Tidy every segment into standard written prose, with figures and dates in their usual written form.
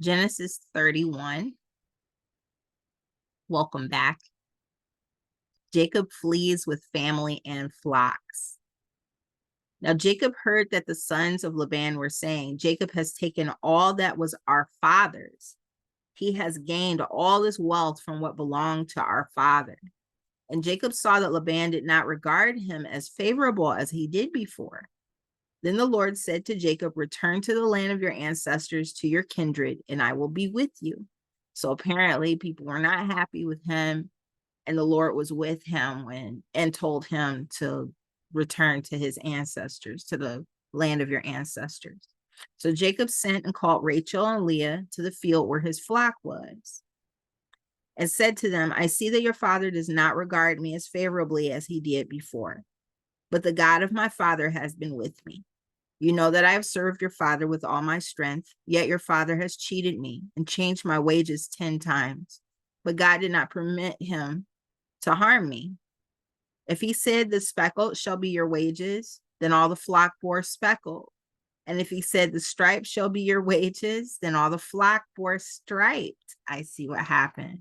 Genesis 31. Welcome back. Jacob flees with family and flocks. Now Jacob heard that the sons of Laban were saying, Jacob has taken all that was our father's. He has gained all this wealth from what belonged to our father. And Jacob saw that Laban did not regard him as favorable as he did before. Then the Lord said to Jacob, return to the land of your ancestors, to your kindred, and I will be with you. So apparently people were not happy with him, and the Lord was with him and told him to return to his ancestors, to the land of your ancestors. So Jacob sent and called Rachel and Leah to the field where his flock was, and said to them, I see that your father does not regard me as favorably as he did before, but the God of my father has been with me. You know that I have served your father with all my strength, yet your father has cheated me and changed my wages 10 times. But God did not permit him to harm me. If he said the speckled shall be your wages, then all the flock bore speckled. And if he said the striped shall be your wages, then all the flock bore striped. I see what happened.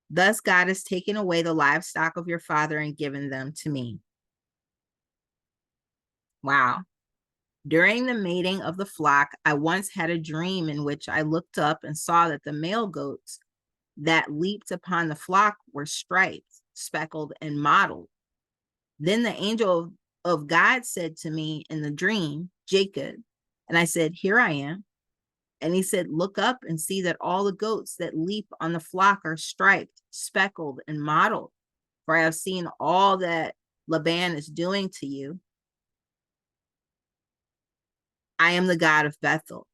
Thus God has taken away the livestock of your father and given them to me. Wow. During the mating of the flock, I once had a dream in which I looked up and saw that the male goats that leaped upon the flock were striped, speckled, and mottled. Then the angel of God said to me in the dream, Jacob. And I said, here I am. And he said, look up and see that all the goats that leap on the flock are striped, speckled, and mottled. For I have seen all that Laban is doing to you. I am the God of Bethel.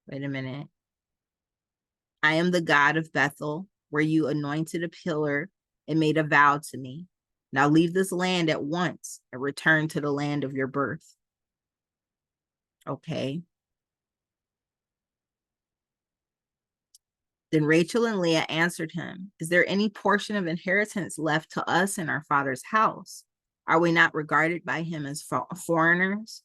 Wait a minute. I am the God of Bethel, where you anointed a pillar and made a vow to me. Now leave this land at once and return to the land of your birth. Okay. Then Rachel and Leah answered him, is there any portion of inheritance left to us in our father's house? Are we not regarded by him as foreigners?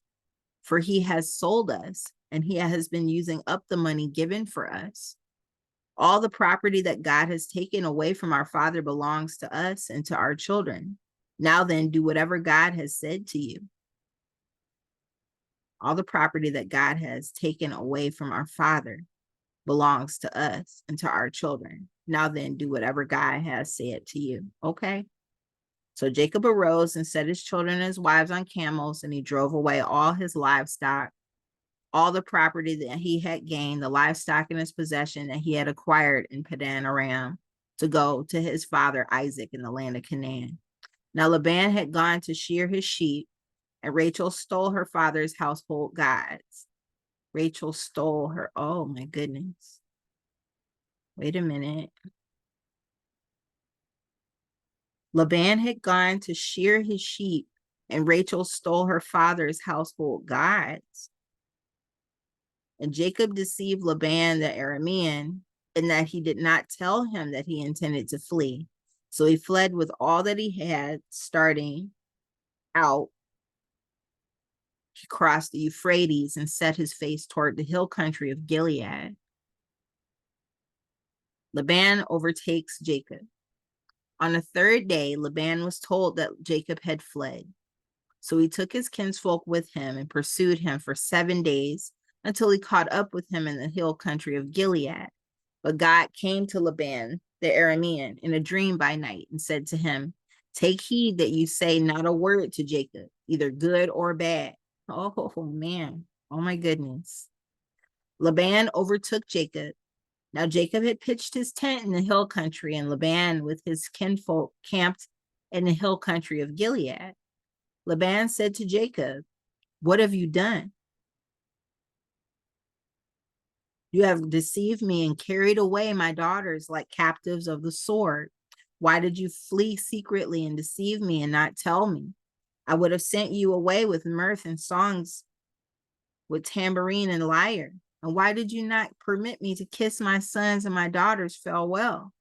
For he has sold us, and he has been using up the money given for us. All the property that God has taken away from our father belongs to us and to our children. Now then, do whatever God has said to you. All the property that God has taken away from our father belongs to us and to our children. Now then, do whatever God has said to you. Okay. So Jacob arose and set his children and his wives on camels, and he drove away all his livestock, all the property that he had gained, the livestock in his possession that he had acquired in Padan Aram, to go to his father Isaac in the land of Canaan. Now Laban had gone to shear his sheep, and Rachel stole her father's household gods. Rachel stole her, oh my goodness. Wait a minute. Laban had gone to shear his sheep, and Rachel stole her father's household gods. And Jacob deceived Laban the Aramean in that he did not tell him that he intended to flee. So he fled with all that he had, starting out. He crossed the Euphrates and set his face toward the hill country of Gilead. Laban overtakes Jacob. On the third day, Laban was told that Jacob had fled. So he took his kinsfolk with him and pursued him for 7 days until he caught up with him in the hill country of Gilead. But God came to Laban the Aramean in a dream by night and said to him, take heed that you say not a word to Jacob, either good or bad. Oh man, oh my goodness. Laban overtook Jacob. Now Jacob had pitched his tent in the hill country, and Laban with his kinfolk camped in the hill country of Gilead. Laban said to Jacob, what have you done? You have deceived me and carried away my daughters like captives of the sword. Why did you flee secretly and deceive me and not tell me? I would have sent you away with mirth and songs, with tambourine and lyre. And why did you not permit me to kiss my sons and my daughters farewell?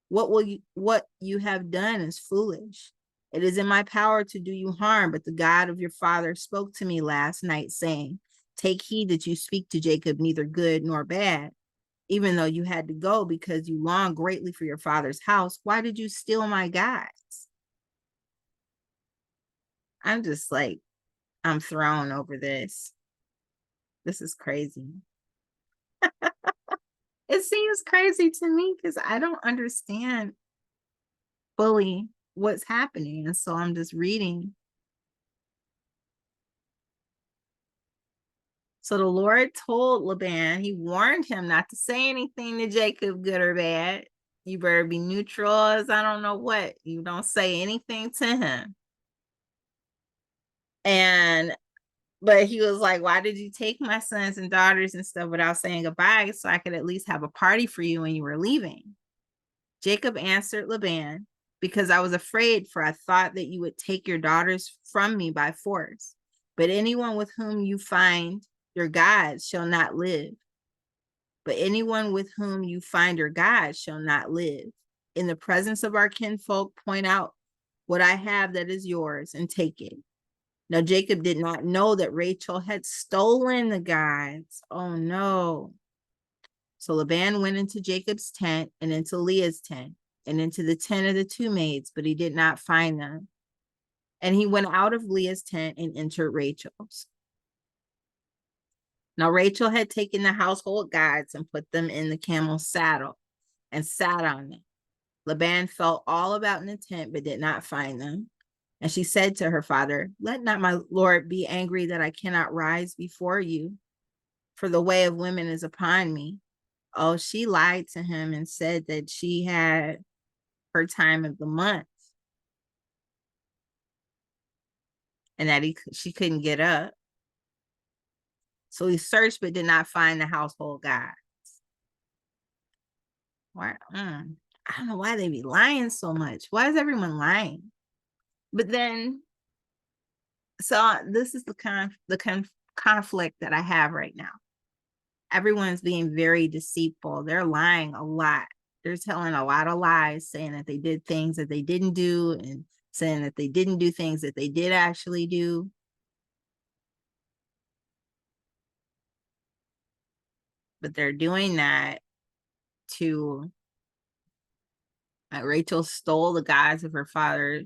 What you have done is foolish. It is in my power to do you harm, but the God of your father spoke to me last night, saying, take heed that you speak to Jacob neither good nor bad. Even though you had to go because you long greatly for your father's house, why did you steal my gods? I'm just like, I'm thrown over this. This is crazy. It seems crazy to me because I don't understand fully what's happening. And so I'm just reading. So the Lord told Laban, he warned him not to say anything to Jacob, good or bad. You better be neutral as I don't know what. You don't say anything to him. But he was like, why did you take my sons and daughters and stuff without saying goodbye so I could at least have a party for you when you were leaving? Jacob answered Laban, because I was afraid, for I thought that you would take your daughters from me by force. But anyone with whom you find your gods shall not live. But anyone with whom you find your gods shall not live. In the presence of our kinfolk, point out what I have that is yours and take it. Now, Jacob did not know that Rachel had stolen the gods. Oh, no. So Laban went into Jacob's tent and into Leah's tent and into the tent of the two maids, but he did not find them. And he went out of Leah's tent and entered Rachel's. Now, Rachel had taken the household gods and put them in the camel's saddle and sat on them. Laban felt all about in the tent, but did not find them. And she said to her father, let not my Lord be angry that I cannot rise before you, for the way of women is upon me. Oh, she lied to him and said that she had her time of the month and that she couldn't get up. So he searched but did not find the household gods. Why? I don't know why they be lying so much. Why is everyone lying? But then, so this is the conflict that I have right now. Everyone's being very deceitful. They're lying a lot. They're telling a lot of lies, saying that they did things that they didn't do and saying that they didn't do things that they did actually do. But they're doing that to Rachel stole the gods of her father.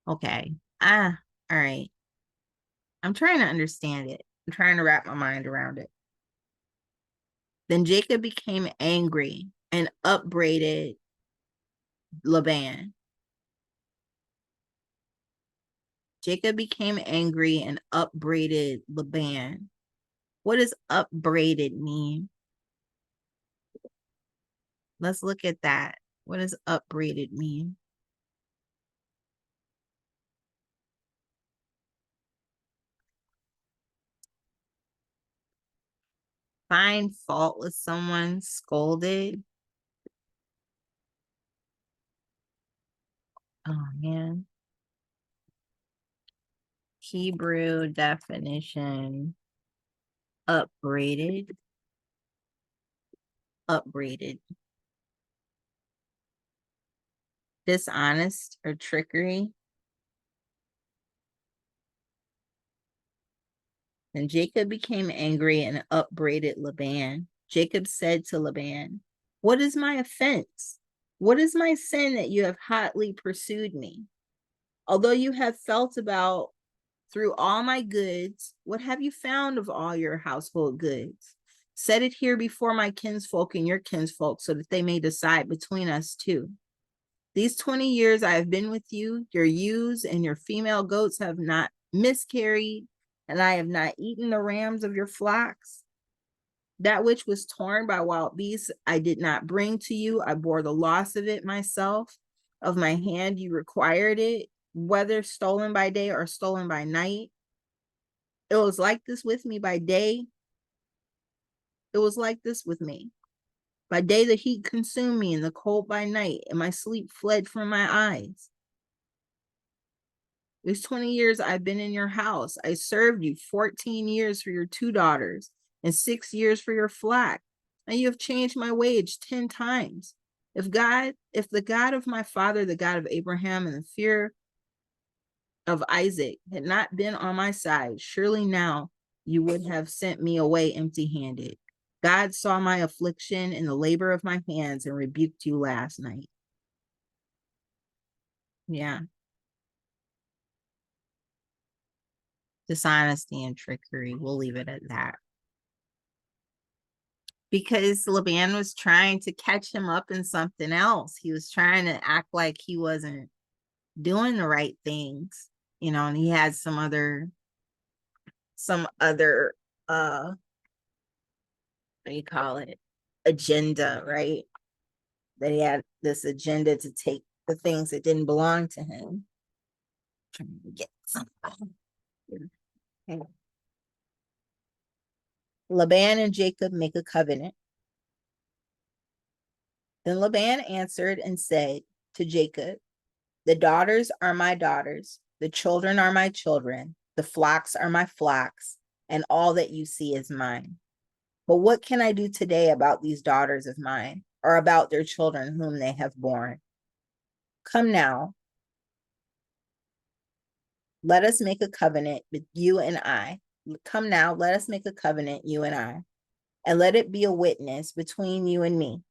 Okay. All right. I'm trying to understand it. I'm trying to wrap my mind around it. Then Jacob became angry and upbraided Laban. Jacob became angry and upbraided Laban. What does upbraided mean? Let's look at that. What does upbraided mean? Find fault with someone, scolded. Oh, man. Hebrew definition, upbraided. Upbraided. Dishonest or trickery. And Jacob became angry and upbraided Laban. Jacob said to Laban, what is my offense? What is my sin that you have hotly pursued me? Although you have felt about through all my goods, what have you found of all your household goods? Set it here before my kinsfolk and your kinsfolk so that they may decide between us two. These 20 years I have been with you, your ewes and your female goats have not miscarried, and I have not eaten the rams of your flocks. That which was torn by wild beasts I did not bring to you. I bore the loss of it myself. Of my hand you required it, whether stolen by day or stolen by night. It was like this with me by day. It was like this with me. By day the heat consumed me, and the cold by night, and my sleep fled from my eyes. These 20 years I've been in your house. I served you 14 years for your 2 daughters and 6 years for your flock. And you have changed my wage 10 times. If the God of my father, the God of Abraham, and the fear of Isaac had not been on my side, surely now you would have sent me away empty-handed. God saw my affliction and the labor of my hands and rebuked you last night. Yeah. Dishonesty and trickery. We'll leave it at that. Because Laban was trying to catch him up in something else. He was trying to act like he wasn't doing the right things, and he had some other what do you call it, agenda, right? That he had this agenda to take the things that didn't belong to him. Trying to get something. Okay. Laban and Jacob make a covenant. Then Laban answered and said to Jacob, the daughters are my daughters, the children are my children, the flocks are my flocks, and all that you see is mine. But what can I do today about these daughters of mine, or about their children whom they have borne? Come now, let us make a covenant with you and I. Come now, let us make a covenant, you and I, and let it be a witness between you and me.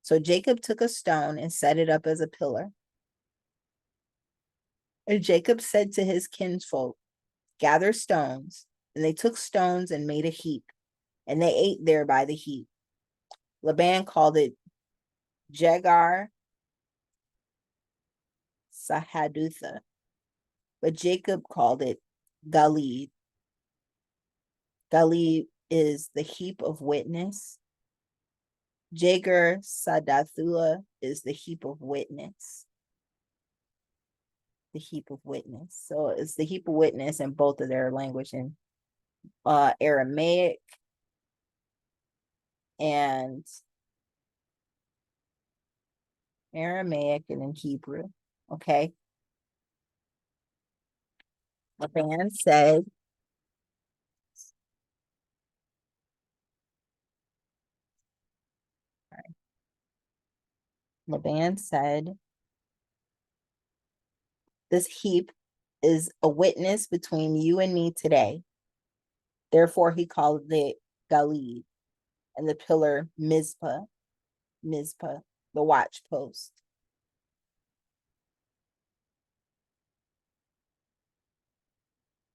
So Jacob took a stone and set it up as a pillar. And Jacob said to his kinsfolk, gather stones. And they took stones and made a heap, and they ate there by the heap. Laban called it Jegar Sahadutha, but Jacob called it Galid. Galid is the heap of witness. Jagar Sadathua is the heap of witness. The heap of witness. So it's the heap of witness in both of their language, in Aramaic and in Hebrew. Okay. Laban said, this heap is a witness between you and me today. Therefore, he called it Galid, and the pillar Mizpah, the watch post.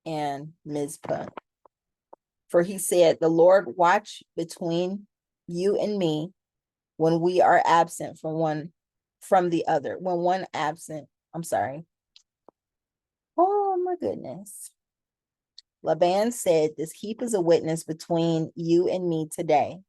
And Mizpah. For he said, the Lord watch between you and me when we are absent from the other. When one absent, I'm sorry. Oh my goodness. Laban said, this heap is a witness between you and me today.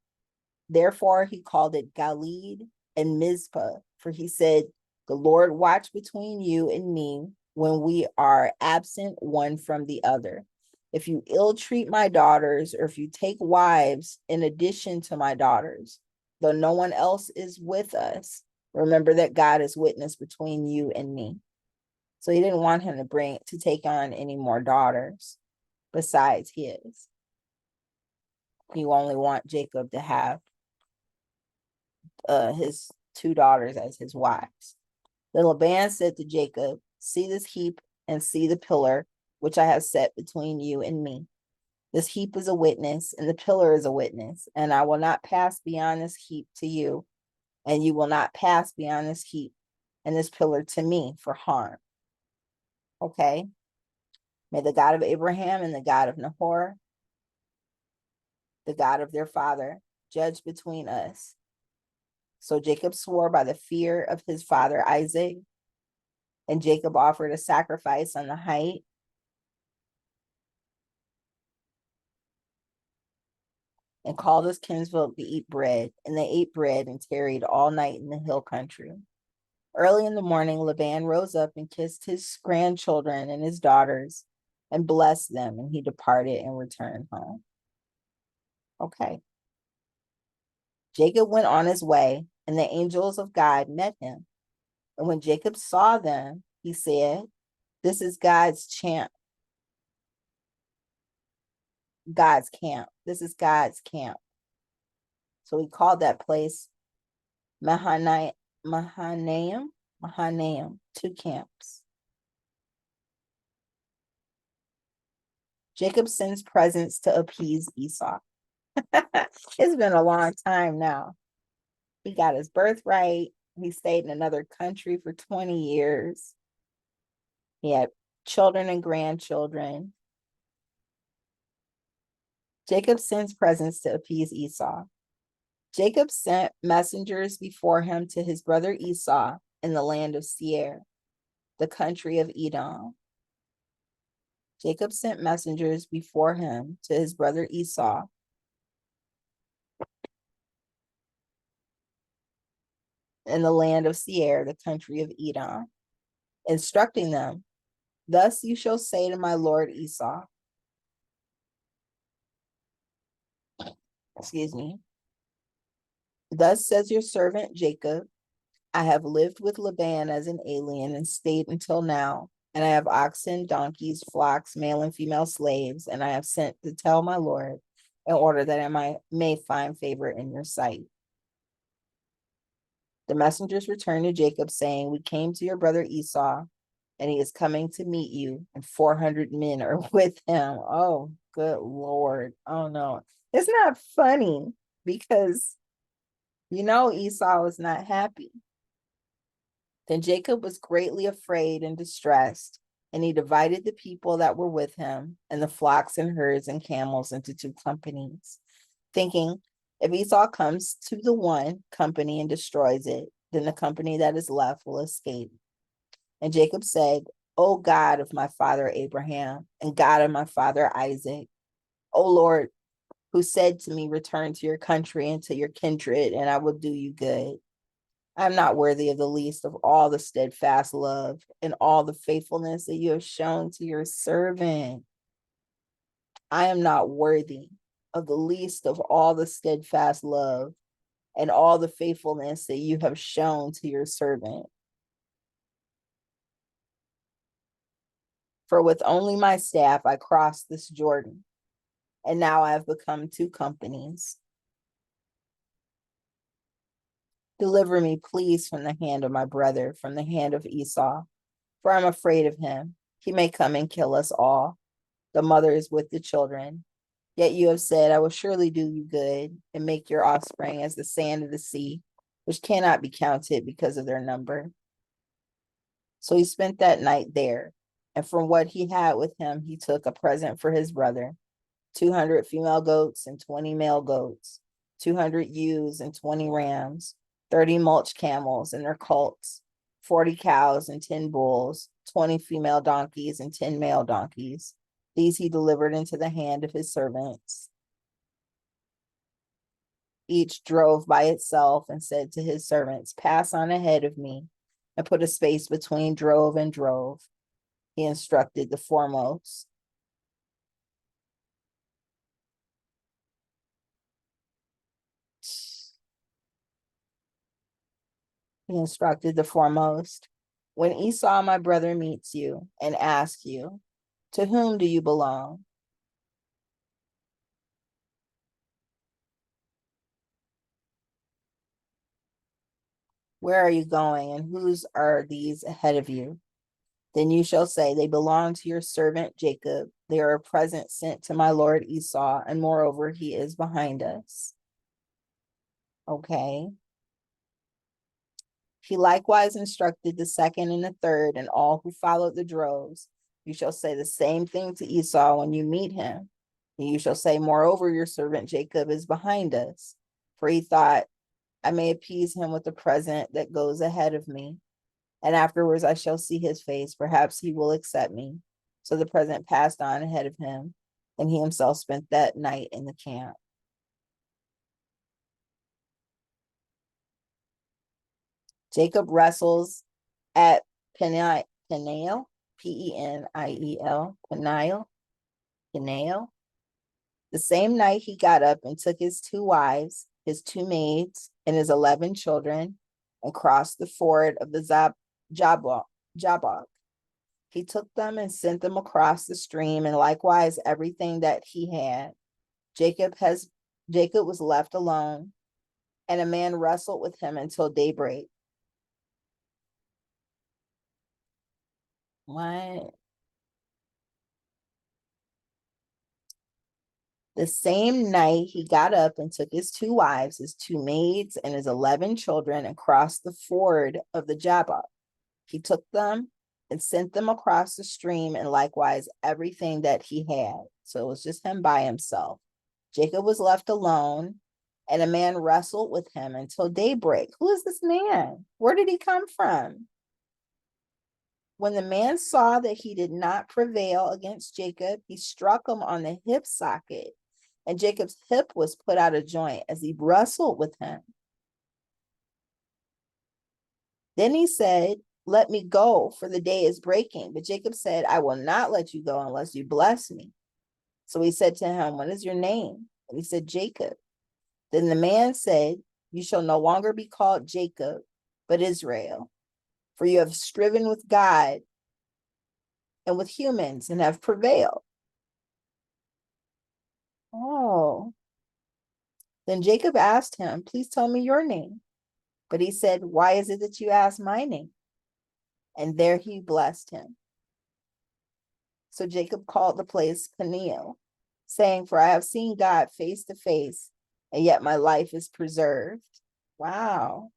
Therefore, he called it Galid and Mizpah, for he said, the Lord watch between you and me when we are absent one from the other. If you ill treat my daughters, or if you take wives in addition to my daughters, though no one else is with us, remember that God is witness between you and me. So he didn't want him to take on any more daughters besides his. You only want Jacob to have his two daughters as his wives. Then Laban said to Jacob, see this heap and see the pillar which I have set between you and me. This heap is a witness, and the pillar is a witness, and I will not pass beyond this heap to you, and you will not pass beyond this heap and this pillar to me for harm. Okay. May the God of Abraham and the God of Nahor, the God of their father, judge between us. So Jacob swore by the fear of his father Isaac, and Jacob offered a sacrifice on the height. And called his kinsfolk to eat bread, and they ate bread and tarried all night in the hill country. Early in the morning, Laban rose up and kissed his grandchildren and his daughters and blessed them, and he departed and returned home. Okay. Jacob went on his way, and the angels of God met him. And when Jacob saw them, he said, this is God's camp. God's camp. This is God's camp. So he called that place Mahanaim, 2 camps. Jacob sends presents to appease Esau. It's been a long time now. He got his birthright. He stayed in another country for 20 years. He had children and grandchildren. Jacob sends presents to appease Esau. Jacob sent messengers before him to his brother Esau in the land of Seir, the country of Edom. Jacob sent messengers before him to his brother Esau in the land of Seir, the country of Edom, instructing them, "Thus you shall say to my lord Esau," excuse me, "Thus says your servant Jacob, I have lived with Laban as an alien and stayed until now, and I have oxen, donkeys, flocks, male and female slaves, and I have sent to tell my lord in order that I may find favor in your sight." The messengers returned to Jacob, saying, "We came to your brother Esau, and he is coming to meet you, and 400 men are with him." Oh, good Lord. Oh, no. It's not funny because, Esau was not happy. Then Jacob was greatly afraid and distressed, and he divided the people that were with him and the flocks and herds and camels into 2 companies, thinking, if Esau comes to the one company and destroys it, then the company that is left will escape. And Jacob said, "O God of my father Abraham and God of my father Isaac, O Lord, who said to me, return to your country and to your kindred, and I will do you good. I'm not worthy of the least of all the steadfast love and all the faithfulness that you have shown to your servant. I am not worthy of the least of all the steadfast love and all the faithfulness that you have shown to your servant. For with only my staff I crossed this Jordan, and now I have become 2 companies. Deliver me, please, from the hand of my brother, from the hand of Esau, for I'm afraid of him. He may come and kill us all, the mothers with the children. Yet you have said, I will surely do you good and make your offspring as the sand of the sea, which cannot be counted because of their number." So he spent that night there, and from what he had with him, he took a present for his brother, 200 female goats and 20 male goats, 200 ewes and 20 rams, 30 mulch camels and their colts, 40 cows and 10 bulls, 20 female donkeys and 10 male donkeys. These he delivered into the hand of his servants. Each drove by itself and said to his servants, "Pass on ahead of me," and put a space between drove and drove. He instructed the foremost. He instructed the foremost. "When Esau, my brother, meets you and asks you, 'To whom do you belong?' Where are you going, and whose are these ahead of you? Then you shall say, 'They belong to your servant Jacob. They are a present sent to my lord Esau, and moreover, he is behind us.'" Okay. He likewise instructed the second and the third and all who followed the droves. "You shall say the same thing to Esau when you meet him. And you shall say, moreover, your servant Jacob is behind us. For he thought, I may appease him with the present that goes ahead of me. And afterwards I shall see his face. Perhaps he will accept me." So the present passed on ahead of him, and he himself spent that night in the camp. Jacob wrestles at Peniel, Peniel, Peniel. The same night he got up and took his 2 wives, his 2 maids, and his 11 children, and crossed the ford of the Jabbok. He took them and sent them across the stream, and likewise everything that he had. Jacob was left alone, and a man wrestled with him until daybreak. What? The same night he got up and took his 2 wives, his 2 maids, and his 11 children and crossed the ford of the Jabbok. He took them and sent them across the stream, and likewise everything that he had. So it was just him by himself. Jacob was left alone, and a man wrestled with him until daybreak. Who is this man? Where did he come from? When the man saw that he did not prevail against Jacob, he struck him on the hip socket, and Jacob's hip was put out of joint as he wrestled with him. Then he said, "Let me go, for the day is breaking." But Jacob said, "I will not let you go unless you bless me." So he said to him, "What is your name?" And he said, "Jacob." Then the man said, "You shall no longer be called Jacob, but Israel, for you have striven with God and with humans and have prevailed." Oh. Then Jacob asked him, "Please tell me your name." But he said, "Why is it that you ask my name?" And there he blessed him. So Jacob called the place Peniel, saying, "For I have seen God face to face, and yet my life is preserved." Wow.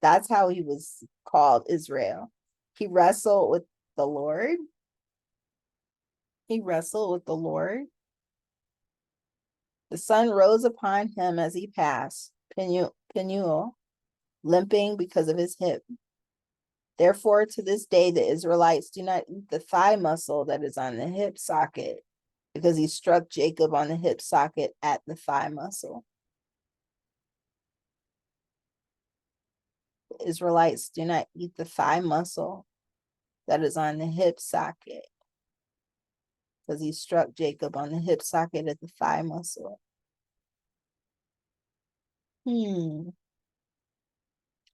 That's how he was called Israel. He wrestled with the Lord. He wrestled with the Lord. The sun rose upon him as he passed Peniel, limping because of his hip. Therefore, to this day, the Israelites do not eat the thigh muscle that is on the hip socket, because he struck Jacob on the hip socket at the thigh muscle. The Israelites do not eat the thigh muscle that is on the hip socket, because he struck Jacob on the hip socket at the thigh muscle.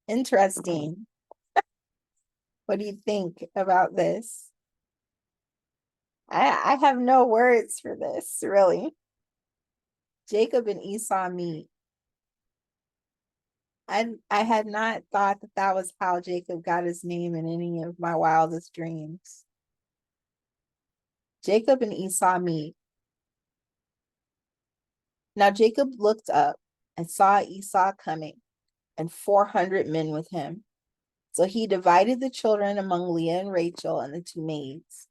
Interesting. What do you think about this? I have no words for this, really. Jacob and Esau meet. I had not thought that that was how Jacob got his name in any of my wildest dreams. Jacob and Esau meet. Now Jacob looked up and saw Esau coming, and 400 men with him. So he divided the children among Leah and Rachel and the 2 maids.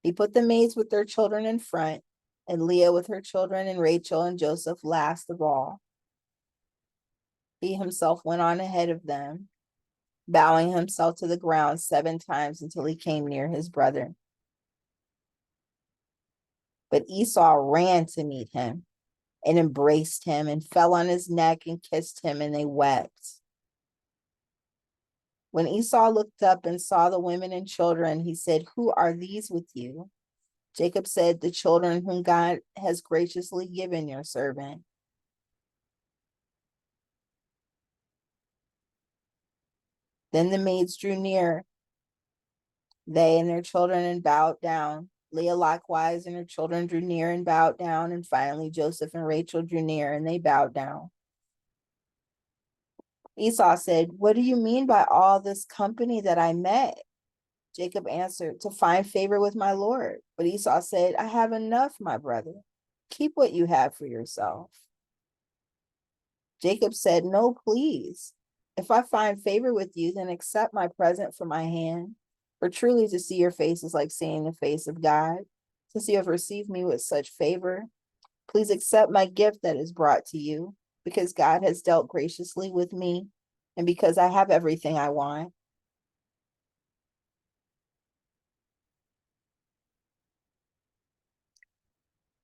He put the maids with their children in front, and Leah with her children, and Rachel and Joseph last of all. He himself went on ahead of them, bowing himself to the ground 7 times until he came near his brother. But Esau ran to meet him and embraced him and fell on his neck and kissed him, and they wept. When Esau looked up and saw the women and children, he said, "Who are these with you?" Jacob said, "The children whom God has graciously given your servant." Then the maids drew near, they and their children, and bowed down. Leah likewise and her children drew near and bowed down. And finally, Joseph and Rachel drew near and they bowed down. Esau said, "What do you mean by all this company that I met?" Jacob answered, "To find favor with my Lord." But Esau said, "I have enough, my brother. Keep what you have for yourself." Jacob said, "No, please. If I find favor with you, then accept my present from my hand. For truly to see your face is like seeing the face of God. Since you have received me with such favor, please accept my gift that is brought to you, because God has dealt graciously with me, and because I have everything I want."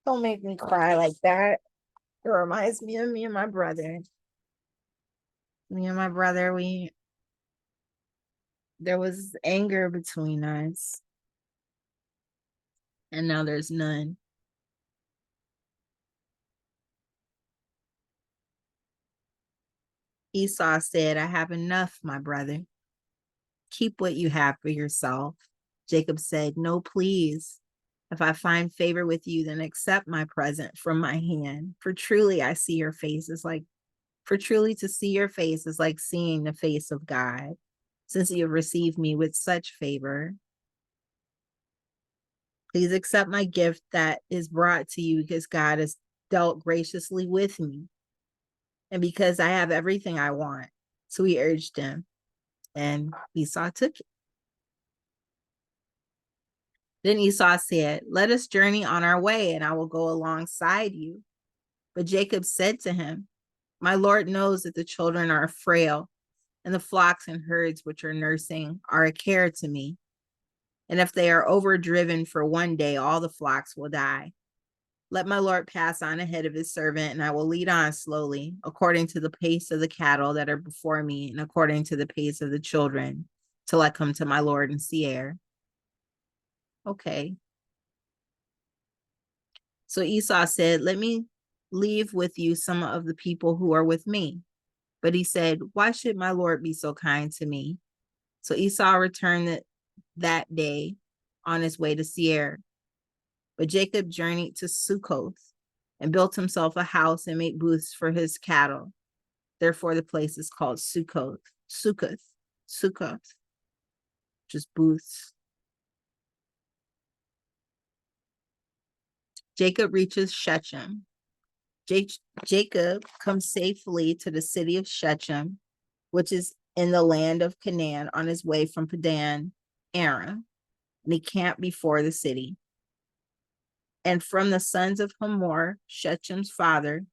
Don't make me cry like that. It reminds me of me and my brother. Me and my brother, there was anger between us, and now there's none. Esau said, "I have enough, my brother. Keep what you have for yourself." Jacob said, "No, please. If I find favor with you, then accept my present from my hand. For truly I see your face is like, for truly to see your face is like seeing the face of God, since you have received me with such favor. Please accept my gift that is brought to you because God has dealt graciously with me and because I have everything I want. So he urged him, and Esau took it. Then Esau said, let us journey on our way, and I will go alongside you. But Jacob said to him, my Lord knows that the children are frail, and the flocks and herds which are nursing are a care to me. And if they are overdriven for one day, all the flocks will die. Let my Lord pass on ahead of his servant, and I will lead on slowly, according to the pace of the cattle that are before me, and according to the pace of the children, till I come to my Lord and Seir. Okay. So Esau said, let me leave with you some of the people who are with me. But he said, why should my Lord be so kind to me? So Esau returned that day on his way to Seir. But Jacob journeyed to Sukkoth and built himself a house and made booths for his cattle. Therefore, the place is called Sukkoth, just booths. Jacob reaches Shechem. Jacob comes safely to the city of Shechem, which is in the land of Canaan, on his way from Padan Aram, and he camped before the city. And from the sons of Hamor, Shechem's father,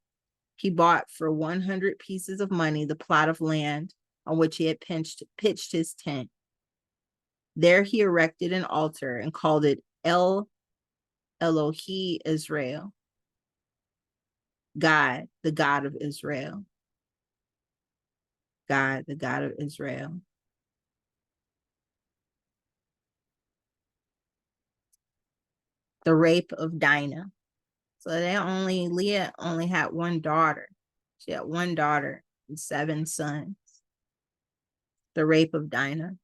he bought for 100 pieces of money the plot of land on which he had pitched his tent. There he erected an altar and called it El Elohi Israel, God, the God of Israel. God, the God of Israel. The rape of Dinah. So Leah only had one daughter. She had one daughter and 7 sons. The rape of Dinah.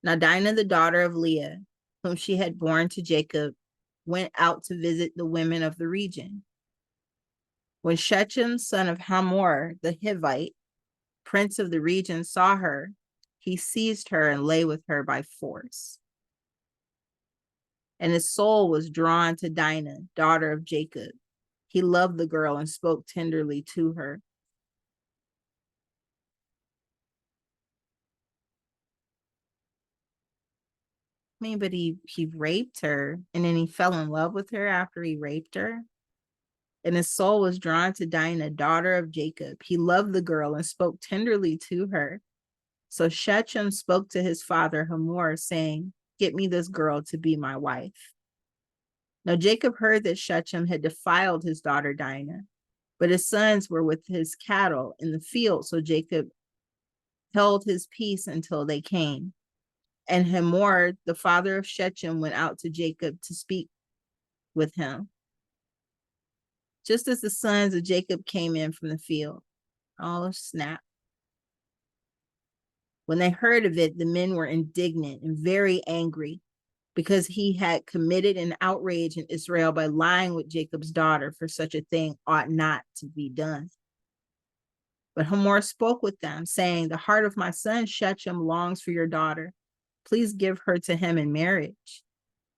Now Dinah, the daughter of Leah, whom she had borne to Jacob, went out to visit the women of the region. When Shechem, son of Hamor, the Hivite, prince of the region, saw her, he seized her and lay with her by force. And his soul was drawn to Dinah, daughter of Jacob. He loved the girl and spoke tenderly to her. I mean, but he raped her, and then he fell in love with her after he raped her. And his soul was drawn to Dinah, daughter of Jacob. He loved the girl and spoke tenderly to her. So Shechem spoke to his father Hamor, saying, get me this girl to be my wife. Now Jacob heard that Shechem had defiled his daughter Dinah, but his sons were with his cattle in the field, so Jacob held his peace until they came. And Hamor, the father of Shechem, went out to Jacob to speak with him. Just as the sons of Jacob came in from the field. Oh, snap. When they heard of it, the men were indignant and very angry because he had committed an outrage in Israel by lying with Jacob's daughter, for such a thing ought not to be done. But Hamor spoke with them, saying, the heart of my son Shechem longs for your daughter. Please give her to him in marriage.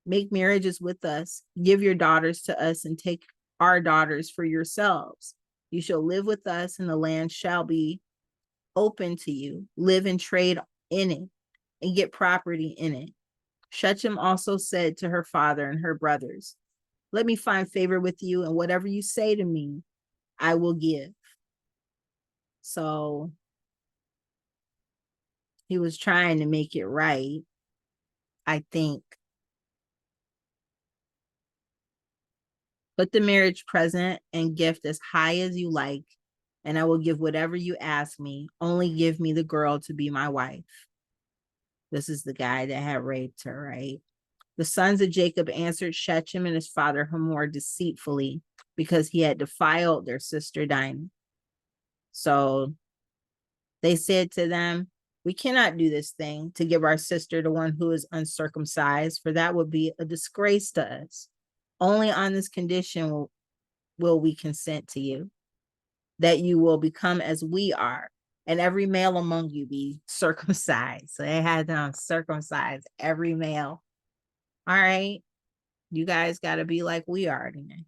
Make marriages with us. Give your daughters to us and take our daughters for yourselves. You shall live with us, and the land shall be open to you. Live and trade in it and get property in it. Shechem also said to her father and her brothers, let me find favor with you, and whatever you say to me, I will give. So he was trying to make it right, I think. Put the marriage present and gift as high as you like, and I will give whatever you ask me. Only give me the girl to be my wife. This is the guy that had raped her, right? The sons of Jacob answered Shechem and his father Hamor deceitfully because he had defiled their sister Dinah. So they said to them, We cannot do this thing to give our sister to one who is uncircumcised, for that would be a disgrace to us. Only on this condition will we consent to you, that you will become as we are, and every male among you be circumcised. So they had them circumcise every male. All right, you guys got to be like we are then.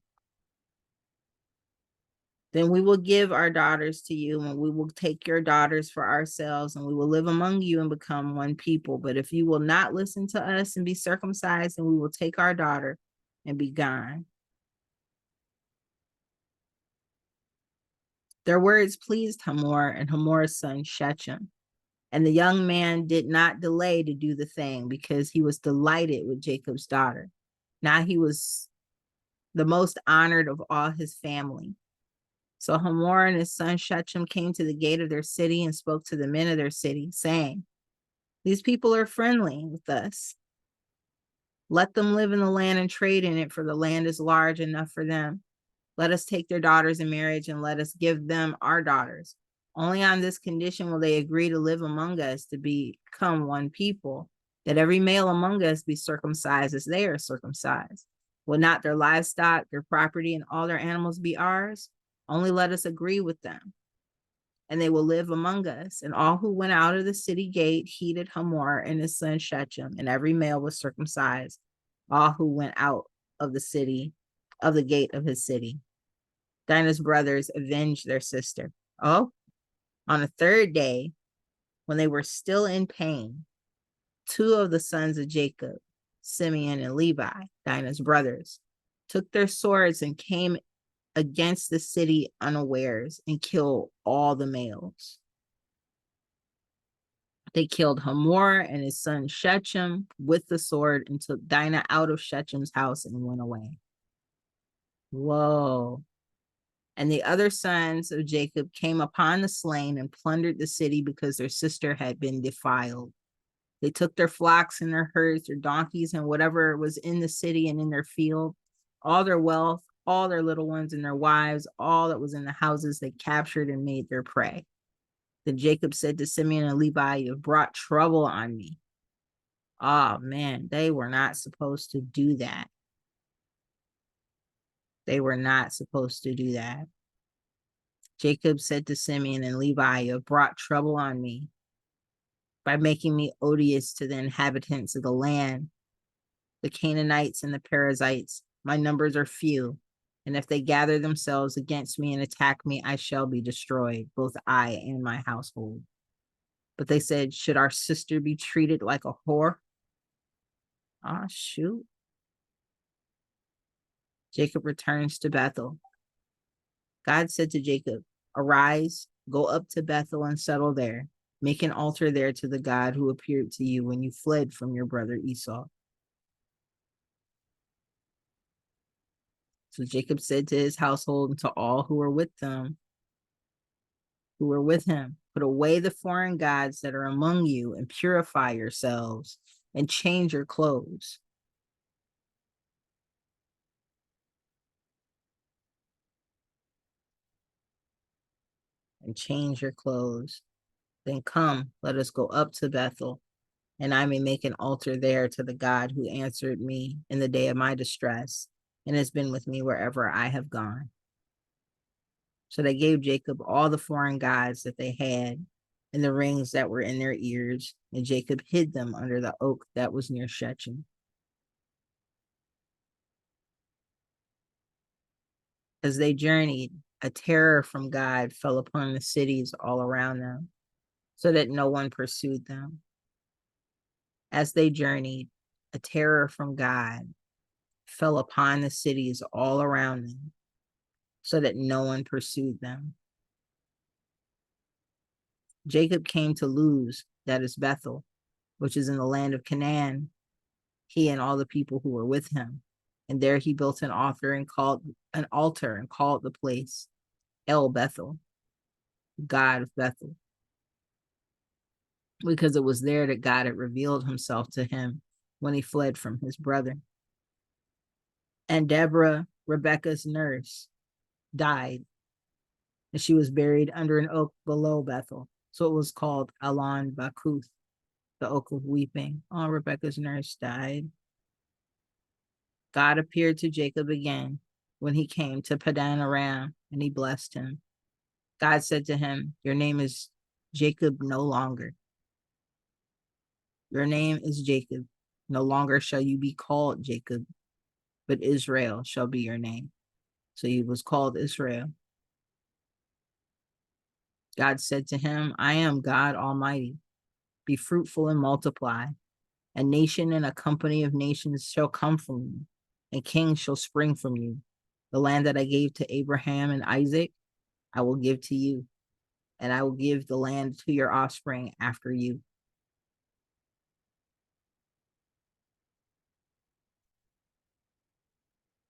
Then we will give our daughters to you, and we will take your daughters for ourselves, and we will live among you and become one people. But if you will not listen to us and be circumcised, then we will take our daughter and be gone. Their words pleased Hamor and Hamor's son Shechem. And the young man did not delay to do the thing because he was delighted with Jacob's daughter. Now he was the most honored of all his family. So Hamor and his son Shechem came to the gate of their city and spoke to the men of their city, saying, "These people are friendly with us. Let them live in the land and trade in it, for the land is large enough for them. Let us take their daughters in marriage and let us give them our daughters. Only on this condition will they agree to live among us, to become one people, that every male among us be circumcised as they are circumcised. Will not their livestock, their property, and all their animals be ours? Only let us agree with them, and they will live among us." And all who went out of the city gate heeded Hamor and his son Shechem, and every male was circumcised, all who went out of the city, of the gate of his city. Dinah's brothers avenged their sister. Oh, on the third day, when they were still in pain, two of the sons of Jacob, Simeon and Levi, Dinah's brothers, took their swords and came against the city unawares and killed all the males. They killed Hamor and his son Shechem with the sword and took Dinah out of Shechem's house and went away. Whoa. And the other sons of Jacob came upon the slain and plundered the city because their sister had been defiled. They took their flocks and their herds, their donkeys, and whatever was in the city and in their field, all their wealth, all their little ones and their wives, all that was in the houses they captured and made their prey. Then Jacob said to Simeon and Levi, "You have brought trouble on me." Oh man, they were not supposed to do that. They were not supposed to do that. Jacob said to Simeon and Levi, "You have brought trouble on me by making me odious to the inhabitants of the land, the Canaanites and the Perizzites. My numbers are few, and if they gather themselves against me and attack me, I shall be destroyed, both I and my household." But they said, "Should our sister be treated like a whore?" Ah, shoot. Jacob returns to Bethel. God said to Jacob, "Arise, go up to Bethel and settle there. Make an altar there to the God who appeared to you when you fled from your brother Esau." So Jacob said to his household and to all who were with him, "Put away the foreign gods that are among you and purify yourselves and change your clothes." And change your clothes. Then come, let us go up to Bethel, and I may make an altar there to the God who answered me in the day of my distress and has been with me wherever I have gone. So they gave Jacob all the foreign gods that they had and the rings that were in their ears, and Jacob hid them under the oak that was near Shechem. As they journeyed, a terror from God fell upon the cities all around them, so that no one pursued them. As they journeyed, a terror from God fell upon the cities all around them, so that no one pursued them. Jacob came to Luz, that is Bethel, which is in the land of Canaan, he and all the people who were with him. And there he built an altar and called the place El Bethel, God of Bethel, because it was there that God had revealed himself to him when he fled from his brother. And Deborah, Rebekah's nurse, died, and she was buried under an oak below Bethel. So it was called Alon Bakuth, the Oak of Weeping. Oh, Rebecca's nurse died. God appeared to Jacob again when he came to Padan Aram, and he blessed him. God said to him, your name is Jacob no longer. Your name is Jacob. No longer shall you be called Jacob, but Israel shall be your name. So he was called Israel. God said to him, I am God Almighty. Be fruitful and multiply. A nation and a company of nations shall come from you, and kings shall spring from you. The land that I gave to Abraham and Isaac, I will give to you, and I will give the land to your offspring after you.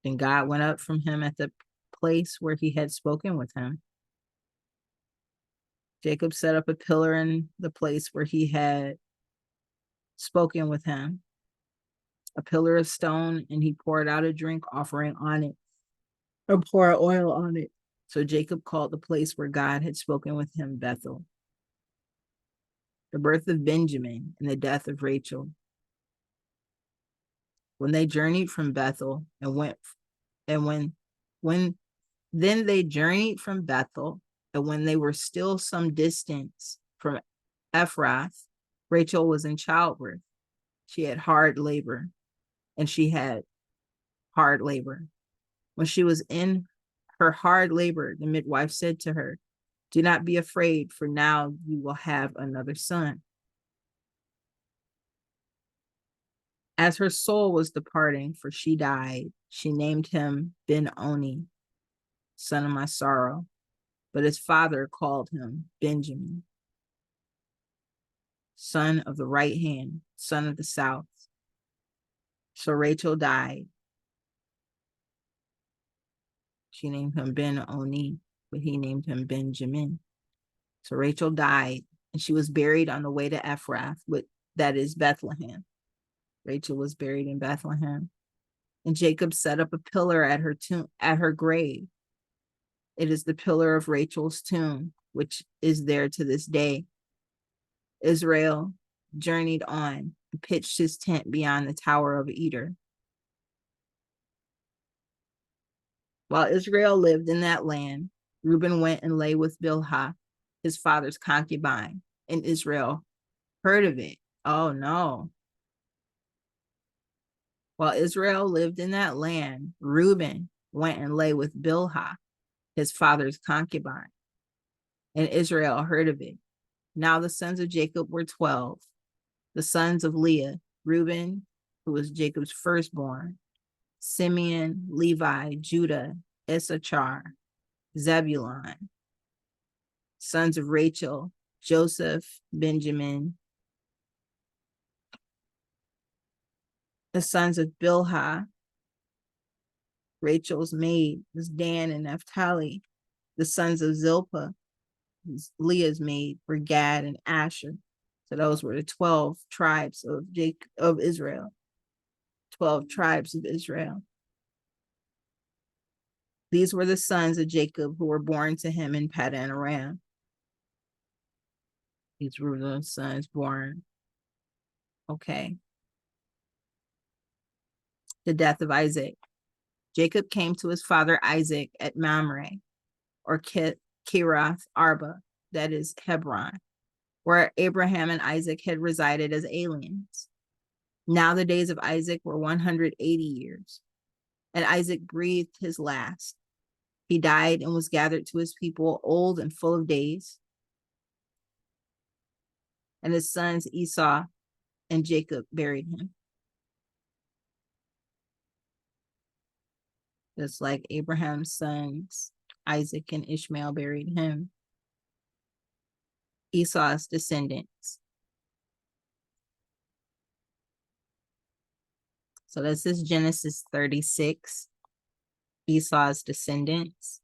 Then God went up from him at the place where he had spoken with him. Jacob set up a pillar in the place where he had spoken with him, a pillar of stone, and he poured out a drink offering on it and poured oil on it. So Jacob called the place where God had spoken with him Bethel. The birth of Benjamin and the death of Rachel. When they journeyed from Bethel and then they journeyed from Bethel, and when they were still some distance from Ephrath, Rachel was in childbirth. She had hard labor, and she had hard labor. When she was in her hard labor, the midwife said to her, do not be afraid, for now you will have another son. As her soul was departing, for she died, she named him Ben-Oni, son of my sorrow. But his father called him Benjamin, son of the right hand, son of the south. So Rachel died. She named him Ben-Oni, but he named him Benjamin. So Rachel died, and she was buried on the way to Ephrath, that is Bethlehem. Rachel was buried in Bethlehem. And Jacob set up a pillar at her grave. It is the pillar of Rachel's tomb, which is there to this day. Israel journeyed on and pitched his tent beyond the Tower of Eder. While Israel lived in that land, Reuben went and lay with Bilhah, his father's concubine, and Israel heard of it. Oh no. While Israel lived in that land, Reuben went and lay with Bilhah, his father's concubine, and Israel heard of it. Now the sons of Jacob were 12. The sons of Leah, Reuben, who was Jacob's firstborn, Simeon, Levi, Judah, Issachar, Zebulun. Sons of Rachel, Joseph, Benjamin. The sons of Bilhah, Rachel's maid, was Dan and Naphtali. The sons of Zilpah, Leah's maid, were Gad and Asher. So those were the 12 tribes of Israel. 12 tribes of Israel. These were the sons of Jacob who were born to him in Padan Aram. These were the sons born. Okay. The death of Isaac. Jacob came to his father Isaac at Mamre, or Kirath Arba, that is Hebron, where Abraham and Isaac had resided as aliens. Now the days of Isaac were 180 years, and Isaac breathed his last. He died and was gathered to his people, old and full of days. And his sons Esau and Jacob buried him. Just like Abraham's sons, Isaac and Ishmael buried him. Esau's descendants. So this is Genesis 36, Esau's descendants.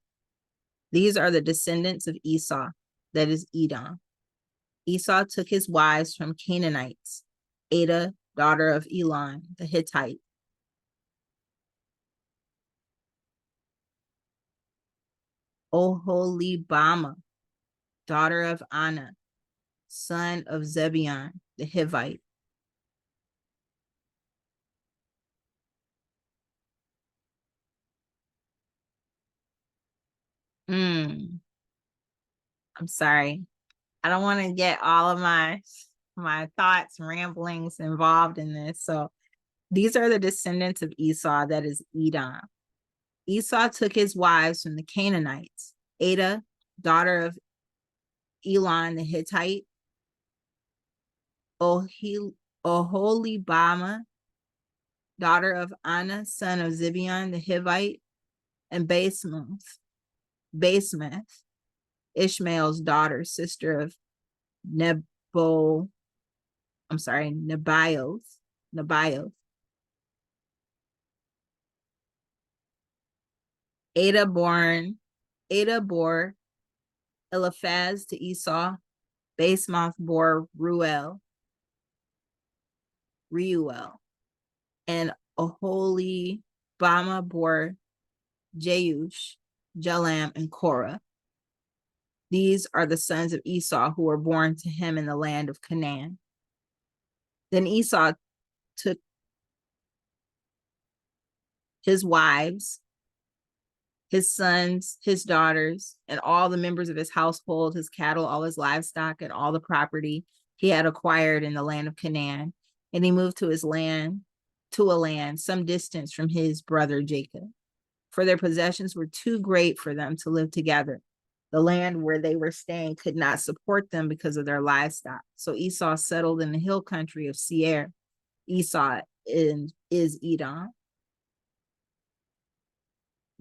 These are the descendants of Esau, that is Edom. Esau took his wives from Canaanites, Adah, daughter of Elon, the Hittite, Oholibamah, daughter of Anna, son of Zibeon, the Hivite. I'm sorry. I don't want to get all of my thoughts, ramblings involved in this. So these are the descendants of Esau, that is Edom. Esau took his wives from the Canaanites, Adah, daughter of Elon the Hittite, Oholibama, daughter of Anna, son of Zibeon the Hivite, and Basemath, Ishmael's daughter, sister of Nebaioth. Ada bore Eliphaz to Esau. Basemath bore Reuel, and Oholibama bore Jeush, Jalam, and Korah. These are the sons of Esau who were born to him in the land of Canaan. Then Esau took his wives, his sons, his daughters, and all the members of his household, his cattle, all his livestock, and all the property he had acquired in the land of Canaan. And he moved to a land some distance from his brother Jacob. For their possessions were too great for them to live together. The land where they were staying could not support them because of their livestock. So Esau settled in the hill country of Seir. Esau is Edom.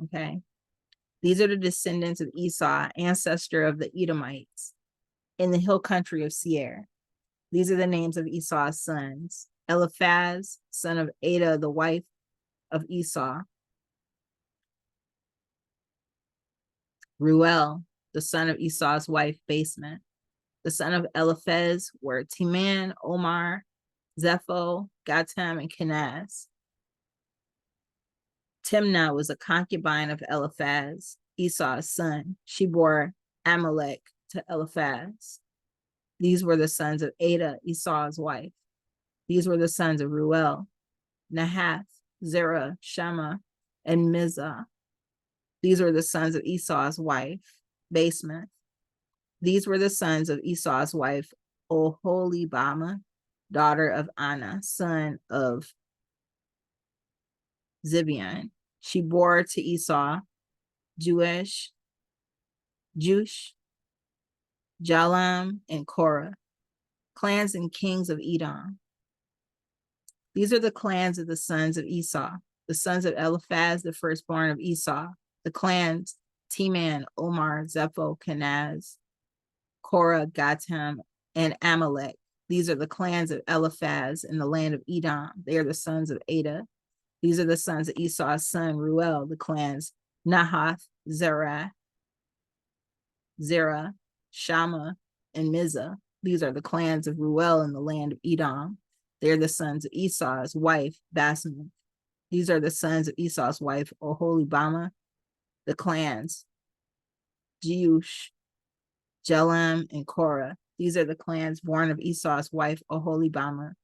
Okay. These are the descendants of Esau, ancestor of the Edomites, in the hill country of Seir. These are the names of Esau's sons: Eliphaz, son of Adah, the wife of Esau; Reuel, the son of Esau's wife, Basemath. The son of Eliphaz were Teman, Omar, Zepho, Gatam, and Kenaz. Timnah was a concubine of Eliphaz, Esau's son. She bore Amalek to Eliphaz. These were the sons of Adah, Esau's wife. These were the sons of Reuel: Nahath, Zerah, Shammah, and Mizah. These were the sons of Esau's wife, Basemath. These were the sons of Esau's wife, Oholibama, daughter of Anna, son of Zibeon. She bore to Esau Jush, Jalam, and Korah, clans and kings of Edom. These are the clans of the sons of Esau, the sons of Eliphaz, the firstborn of Esau, the clans: Teman, Omar, Zepho, Kenaz, Korah, Gatam, and Amalek. These are the clans of Eliphaz in the land of Edom. They are the sons of Adah. These are the sons of Esau's son, Reuel, the clans: Nahath, Zerah, Shammah, and Mizah. These are the clans of Reuel in the land of Edom. They are the sons of Esau's wife, Basemath. These are the sons of Esau's wife, Oholibama, the clans: Jeush, Jalam, and Korah. These are the clans born of Esau's wife, Oholibama,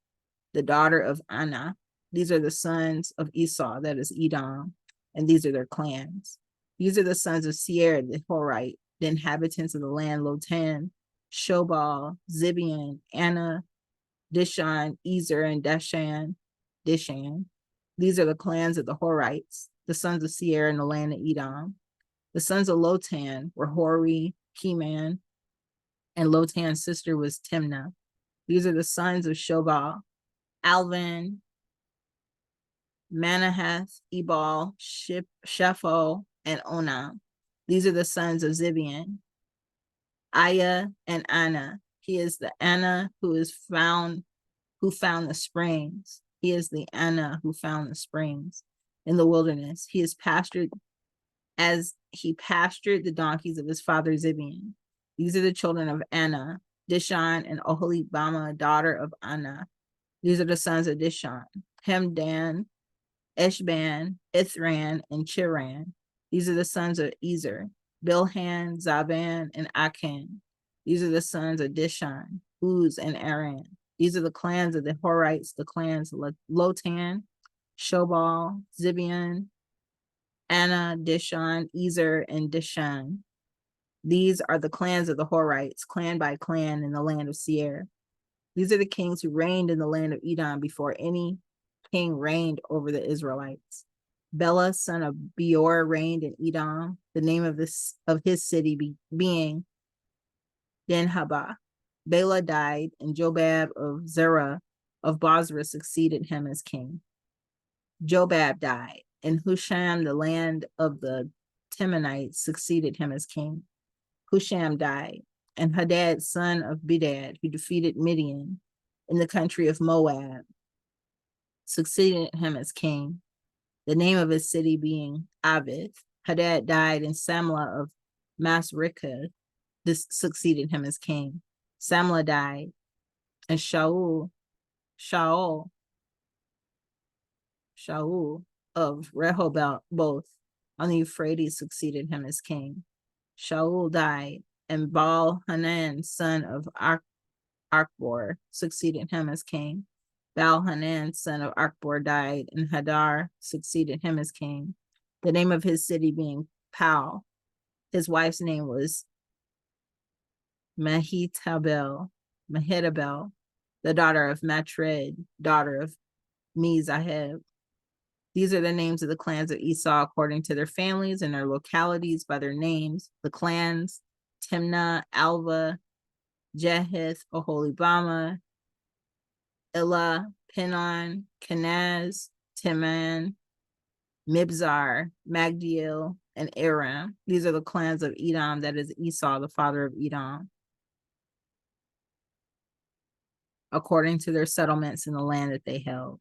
the daughter of Anna. These are the sons of Esau, that is Edom, and these are their clans. These are the sons of Seir the Horite, the inhabitants of the land: Lotan, Shobal, Zibeon, Anna, Dishon, Ezer, and Dishan. These are the clans of the Horites, the sons of Seir in the land of Edom. The sons of Lotan were Hori, Keman, and Lotan's sister was Timnah. These are the sons of Shobal: Alvan, Manahath, Ebal, Shepho, and Onam. These are the sons of Zibeon: Aya and Anna. He is the Anna who found the springs. He is the Anna who found the springs in the wilderness. He is pastured as he pastured the donkeys of his father Zibeon. These are the children of Anna, Dishon, and Oholibama, daughter of Anna. These are the sons of Dishon: Hemdan, Eshban, Ithran, and Chiran. These are the sons of Ezer: Bilhan, Zaban, and Akan. These are the sons of Dishon: Uz, and Aran. These are the clans of the Horites, the clans Lotan, Shobal, Zibeon, Anna, Dishon, Ezer, and Dishan. These are the clans of the Horites, clan by clan in the land of Seir. These are the kings who reigned in the land of Edom before any king reigned over the Israelites. Bela, son of Beor, reigned in Edom, the name of his city being Dinhabah. Bela died, and Jobab of Zerah of Bozrah succeeded him as king. Jobab died, and Husham, the land of the Temanites, succeeded him as king. Husham died, and Hadad, son of Bedad, who defeated Midian in the country of Moab, succeeded him as king, the name of his city being Avith. Hadad died, and Samlah of Masrekah succeeded him as king. Samlah died, and Shaul of Rehoboth on the Euphrates succeeded him as king. Shaul died, and Baal-Hanan, son of Achbor, succeeded him as king. Baal-Hanan, son of Achbor, died, and Hadar succeeded him as king, the name of his city being Pau. His wife's name was Mehetabel, the daughter of Matred, daughter of Mezaheb. These are the names of the clans of Esau according to their families and their localities by their names. The clans: Timnah, Alva, Jeheth, Oholibama, Elah, Pinon, Kenaz, Timan, Mibzar, Magdiel, and Aram. These are the clans of Edom, that is Esau, the father of Edom, according to their settlements in the land that they held.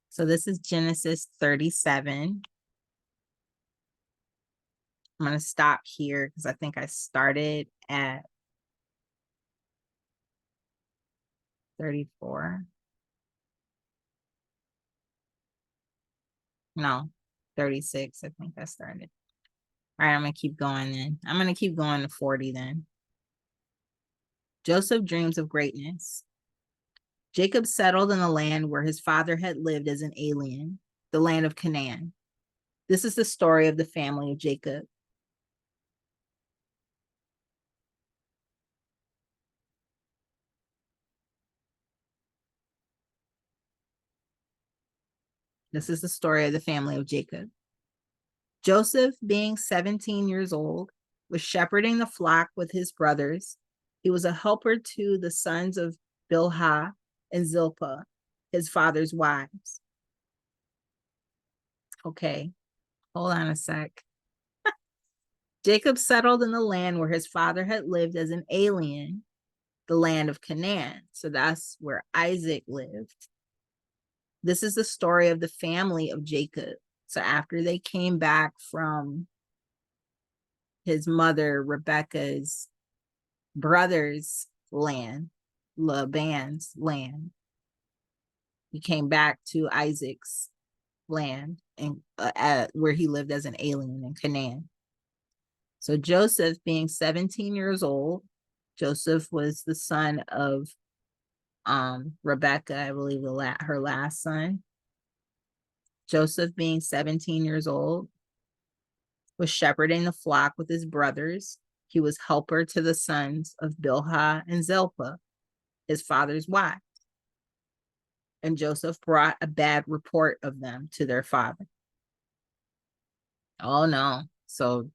So this is Genesis 37. I'm going to stop here because I think I started at 34. No, 36. I think I started. All right, I'm going to keep going then. I'm going to keep going to 40 then. Joseph dreams of greatness. Jacob settled in the land where his father had lived as an alien, the land of Canaan. This is the story of the family of Jacob. This is the story of the family of Jacob. Joseph, being 17 years old, was shepherding the flock with his brothers. He was a helper to the sons of Bilhah and Zilpah, his father's wives. Okay, hold on a sec. Jacob settled in the land where his father had lived as an alien, the land of Canaan. So that's where Isaac lived. This is the story of the family of Jacob. So after they came back from his mother Rebekah's brother's land, Laban's land, he came back to Isaac's land and where he lived as an alien in Canaan. So Joseph, being 17 years old, Joseph was the son of Rebekah, I believe her last son. Joseph, being 17 years old, was shepherding the flock with his brothers. He was helper to the sons of Bilhah and Zilpah, his father's wives. And Joseph brought a bad report of them to their father. Oh no. So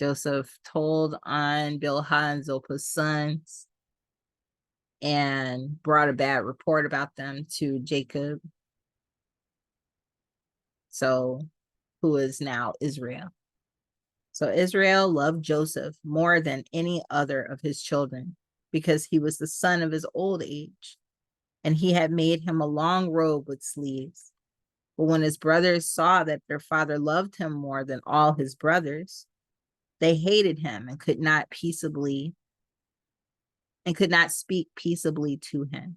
Joseph told on Bilhah and Zilpah's sons and brought a bad report about them to Jacob. So, who is now Israel. So Israel loved Joseph more than any other of his children because he was the son of his old age, and he had made him a long robe with sleeves. But when his brothers saw that their father loved him more than all his brothers, they hated him and could not speak peaceably to him.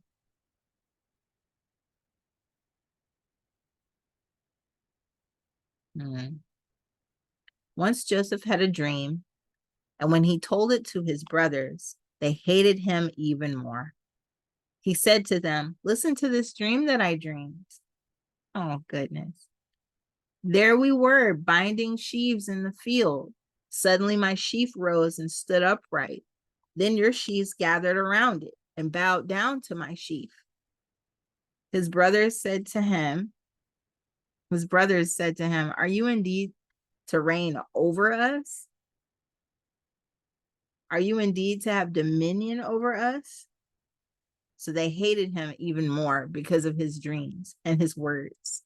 Once Joseph had a dream, and when he told it to his brothers, they hated him even more. He said to them, "Listen to this dream that I dreamed." Oh, goodness. There we were, binding sheaves in the field. Suddenly my sheaf rose and stood upright. Then your sheaves gathered around it and bowed down to my sheaf. His brothers said to him, "Are you indeed to reign over us? Are you indeed to have dominion over us?" So they hated him even more because of his dreams and his words.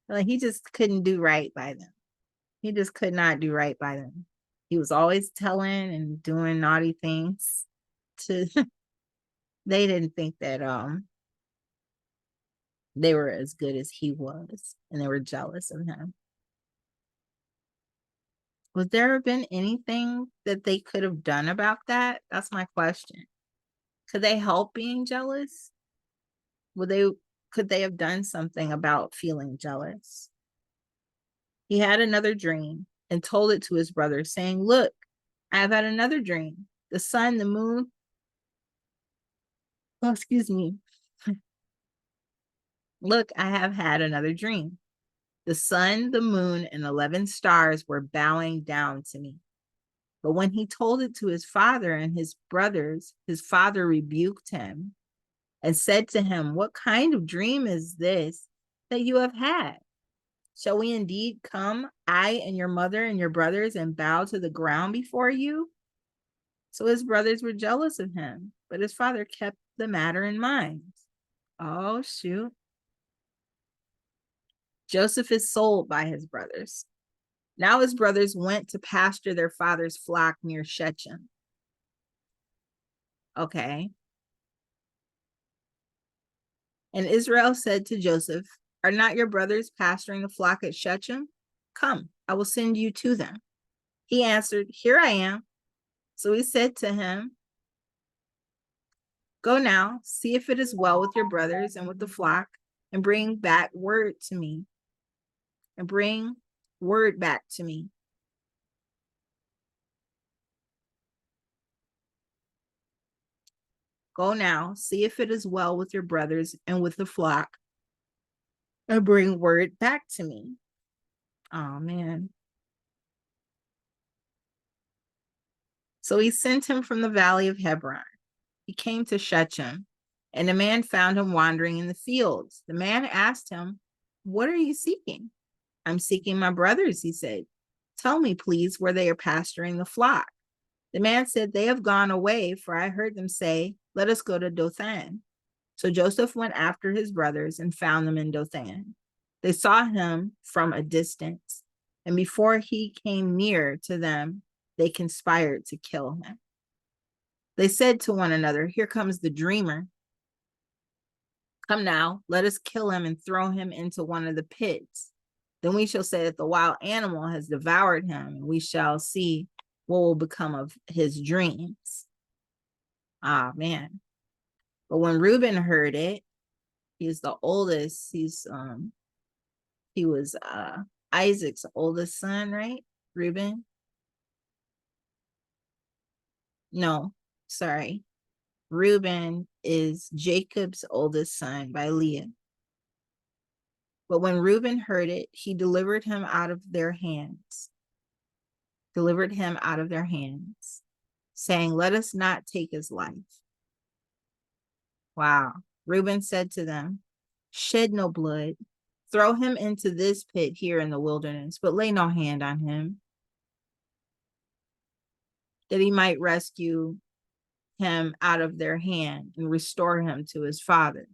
Like, he just couldn't do right by them. He just could not do right by them. He was always telling and doing naughty things to they didn't think that they were as good as he was, and they were jealous of him. Would there have been anything that they could have done about that? That's my question. Could they help being jealous? Could they have done something about feeling jealous? He had another dream and told it to his brother, saying, "Look, I have had another dream. The sun, the moon, oh, excuse me. Look, I have had another dream. The sun, the moon, and 11 stars were bowing down to me." But when he told it to his father and his brothers, his father rebuked him and said to him, "What kind of dream is this that you have had? Shall we indeed come, I and your mother and your brothers, and bow to the ground before you?" So his brothers were jealous of him, but his father kept the matter in mind. Oh, shoot. Joseph is sold by his brothers. Now his brothers went to pasture their father's flock near Shechem. Okay. And Israel said to Joseph, "Are not your brothers pasturing the flock at Shechem? Come, I will send you to them." He answered, "Here I am." So he said to him, "Go now, see if it is well with your brothers and with the flock, and bring back word to me. And bring word back to me." Go now, see if it is well with your brothers and with the flock, and bring word back to me. Oh, man. So he sent him from the valley of Hebron. He came to Shechem, and the man found him wandering in the fields. The man asked him, "What are you seeking?" "I'm seeking my brothers," he said. "Tell me, please, where they are pasturing the flock." The man said, "They have gone away, for I heard them say, 'Let us go to Dothan.'" So Joseph went after his brothers and found them in Dothan. They saw him from a distance, and before he came near to them, they conspired to kill him. They said to one another, "Here comes the dreamer. Come now, let us kill him and throw him into one of the pits. Then we shall say that the wild animal has devoured him, and we shall see what will become of his dreams." Ah, man. But when Reuben heard it, he's the oldest. He was Isaac's oldest son, right? Reuben? No, sorry. Reuben is Jacob's oldest son by Leah. But when Reuben heard it, he delivered him out of their hands, saying, "Let us not take his life." Wow. Reuben said to them, "Shed no blood. Throw him into this pit here in the wilderness, but lay no hand on him, that he might rescue him out of their hand and restore him to his father."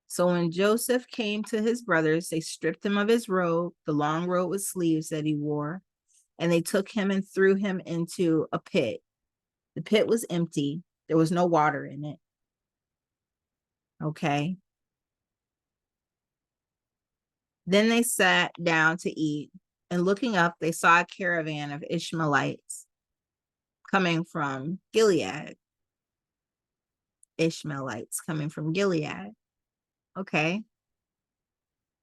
So when Joseph came to his brothers, they stripped him of his robe, the long robe with sleeves that he wore, and they took him and threw him into a pit. The pit was empty. There was no water in it. Okay. Then they sat down to eat, and looking up, they saw a caravan of Ishmaelites coming from Gilead. Ishmaelites coming from Gilead. Okay.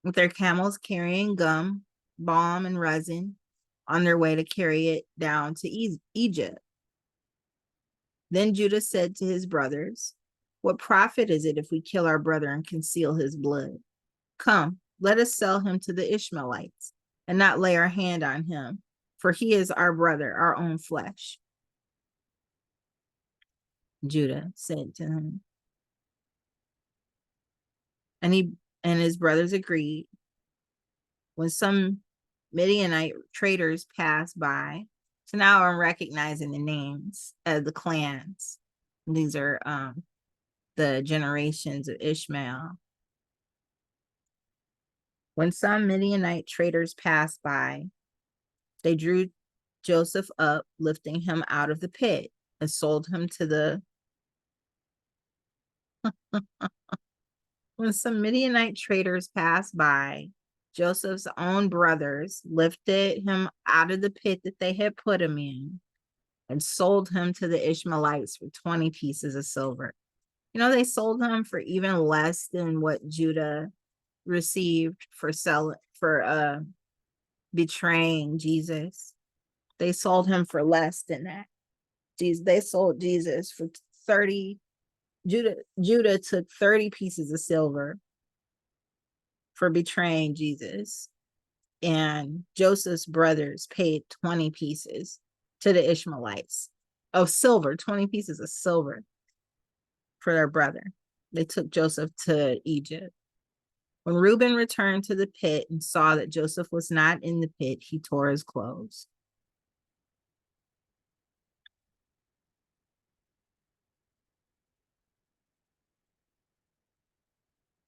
with their camels carrying gum, balm, and resin on their way to carry it down to Egypt. Then Judah said to his brothers, "What profit is it if we kill our brother and conceal his blood? Come, let us sell him to the Ishmaelites and not lay our hand on him, for he is our brother, our own flesh." Judah said to him. And his brothers agreed. When some Midianite traders passed by, so now I'm recognizing the names of the clans. These are the generations of Ishmael. When some Midianite traders passed by, they drew Joseph up, lifting him out of the pit, and sold him to the. When some Midianite traders passed by, Joseph's own brothers lifted him out of the pit that they had put him in and sold him to the Ishmaelites for 20 pieces of silver. You know, they sold him for even less than what Judah received for betraying Jesus. They sold him for less than that. They sold Jesus for 30. Judah took 30 pieces of silver for betraying Jesus. And Joseph's brothers paid 20 pieces to the Ishmaelites of silver, 20 pieces of silver for their brother. They took Joseph to Egypt. When Reuben returned to the pit and saw that Joseph was not in the pit, he tore his clothes.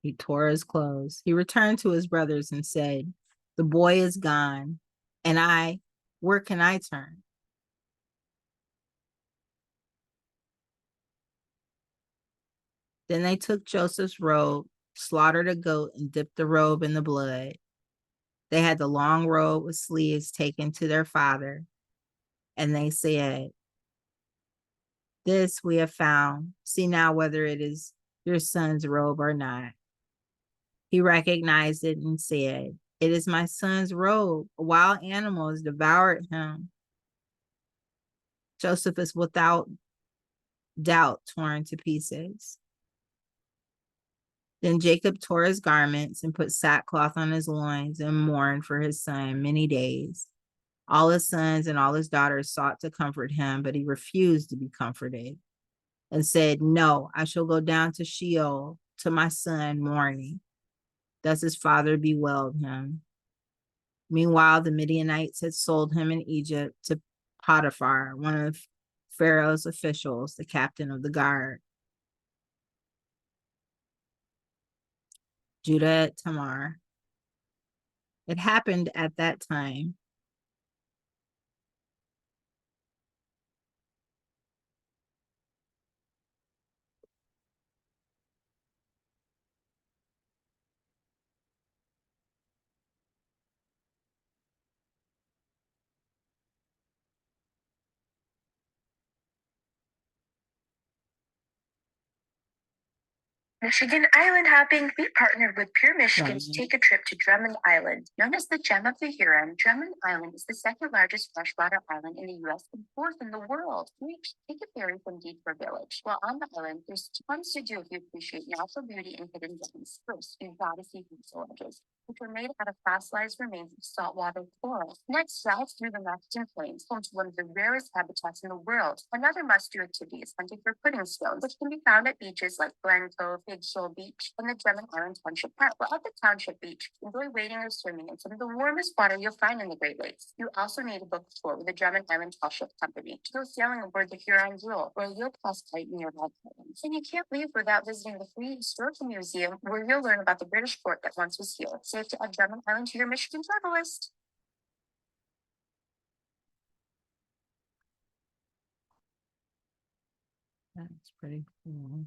He tore his clothes. He returned to his brothers and said, "The boy is gone, and where can I turn?" Then they took Joseph's robe, slaughtered a goat, and dipped the robe in the blood. They had the long robe with sleeves taken to their father, and they said, "This we have found. See now whether it is your son's robe or not." He recognized it and said, "It is my son's robe. A wild animal has devoured him." Joseph is without doubt torn to pieces. Then Jacob tore his garments and put sackcloth on his loins and mourned for his son many days. All his sons and all his daughters sought to comfort him, but he refused to be comforted and said, "No, I shall go down to Sheol to my son mourning." Thus his father bewailed him. Meanwhile, the Midianites had sold him in Egypt to Potiphar, one of Pharaoh's officials, the captain of the guard. Judah at Tamar. It happened at that time. Michigan Island Hopping, we partnered with Pure Michigan to take a trip to Drummond Island. Known as the Gem of the Huron, Drummond Island is the second largest freshwater island in the U.S. and fourth in the world. Take a ferry from Detour Village. While on the island, there's tons to do if you appreciate natural beauty and hidden gems. First, you've got to see fossil ledges, which are made out of fossilized remains of saltwater coral. Next, drive through the Mexican Plains, home to one of the rarest habitats in the world. Another must-do activity is hunting for pudding stones, which can be found at beaches like Glen Cove, Big Shoal Beach, and the Drummond Island Township Park. While at the Township Beach, enjoy wading or swimming in some of the warmest water you'll find in the Great Lakes. You also need a book tour with the Drummond Island Tall Ship Company to go sailing aboard the Huron Jewel, or you'll pass by nearby islands. And you can't leave without visiting the free historical museum, where you'll learn about the British fort that once was here. Safe to add Drummond Island to your Michigan travel list. That's pretty cool.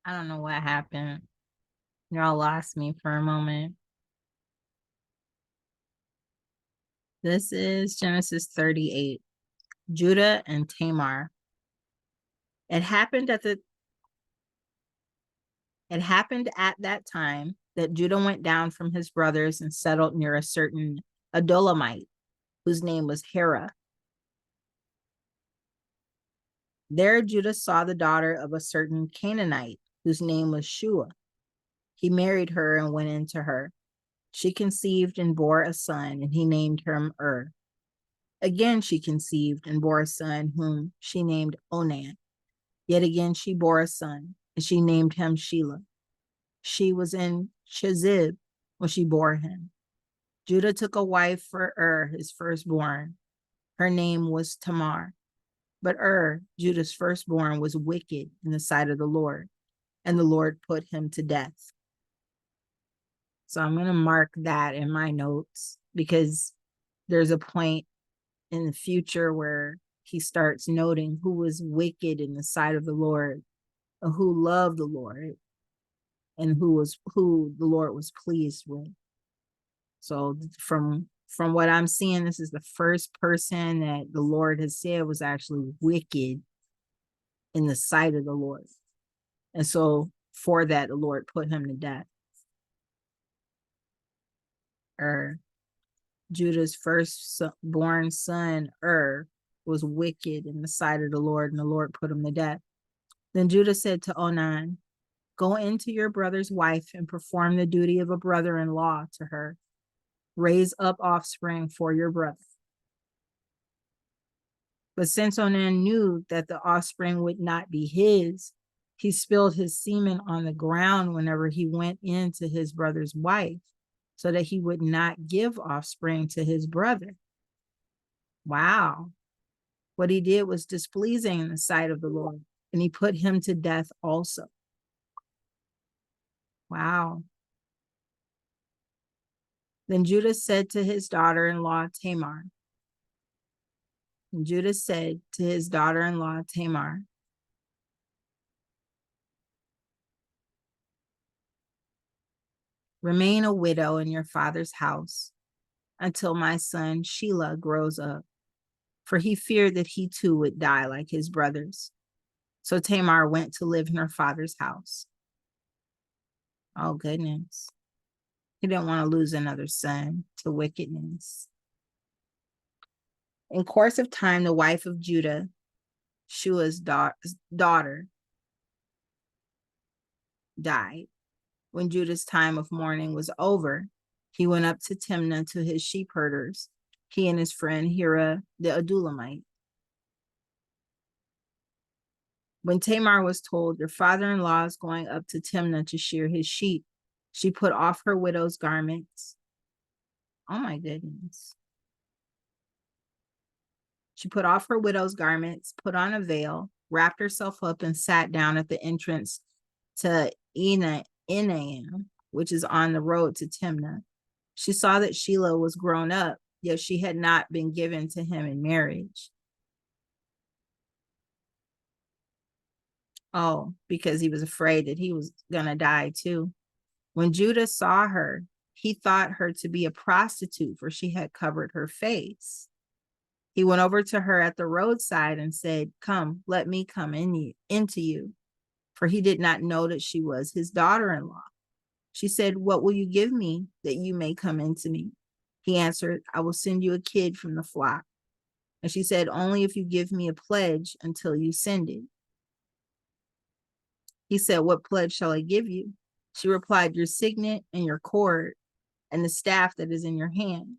I don't know what happened. Y'all lost me for a moment. This is Genesis 38. Judah and Tamar. It happened at that time that Judah went down from his brothers and settled near a certain Adulamite, whose name was Hera. There Judah saw the daughter of a certain Canaanite, whose name was Shua. He married her and went into her. She conceived and bore a son, and he named him Again she conceived and bore a son, whom she named Onan. Yet again she bore a son, and she named him Shelah. She was in Chezib when she bore him. Judah took a wife for his firstborn. Her name was Tamar. But Judah's firstborn, was wicked in the sight of the Lord, and the Lord put him to death. So I'm going to mark that in my notes because there's a point in the future where he starts noting who was wicked in the sight of the Lord, and who loved the Lord, and who the Lord was pleased with. So from what I'm seeing, this is the first person that the Lord has said was actually wicked in the sight of the Lord. And so for that, the Lord put him to death. Judah's firstborn son, was wicked in the sight of the Lord, and the Lord put him to death. Then Judah said to Onan, "Go into your brother's wife and perform the duty of a brother-in-law to her. Raise up offspring for your brother." But since Onan knew that the offspring would not be his, he spilled his semen on the ground whenever he went into his brother's wife, so that he would not give offspring to his brother. Wow. What he did was displeasing in the sight of the Lord, and he put him to death also. Wow. Then Judah said to his daughter-in-law Tamar, "Remain a widow in your father's house until my son Shelah grows up," for he feared that he too would die like his brothers. So Tamar went to live in her father's house. Oh, goodness. He didn't want to lose another son to wickedness. In course of time, the wife of Judah, Shua's daughter, died. When Judah's time of mourning was over, he went up to Timnah to his sheep herders, he and his friend Hira the Adulamite. When Tamar was told, "Your father-in-law is going up to Timnah to shear his sheep," she put off her widow's garments. Oh my goodness. She put off her widow's garments, put on a veil, wrapped herself up, and sat down at the entrance to Enaim, which is on the road to Timnah. She saw that Shelah was grown up, yet she had not been given to him in marriage. Oh, because he was afraid that he was going to die too. When Judah saw her, he thought her to be a prostitute, for she had covered her face. He went over to her at the roadside and said, "Come, let me come into you." For he did not know that she was his daughter-in-law. She said, "What will you give me that you may come into me?" He answered, "I will send you a kid from the flock." And she said, "Only if you give me a pledge until you send it." He said, "What pledge shall I give you?" She replied, "Your signet and your cord and the staff that is in your hand."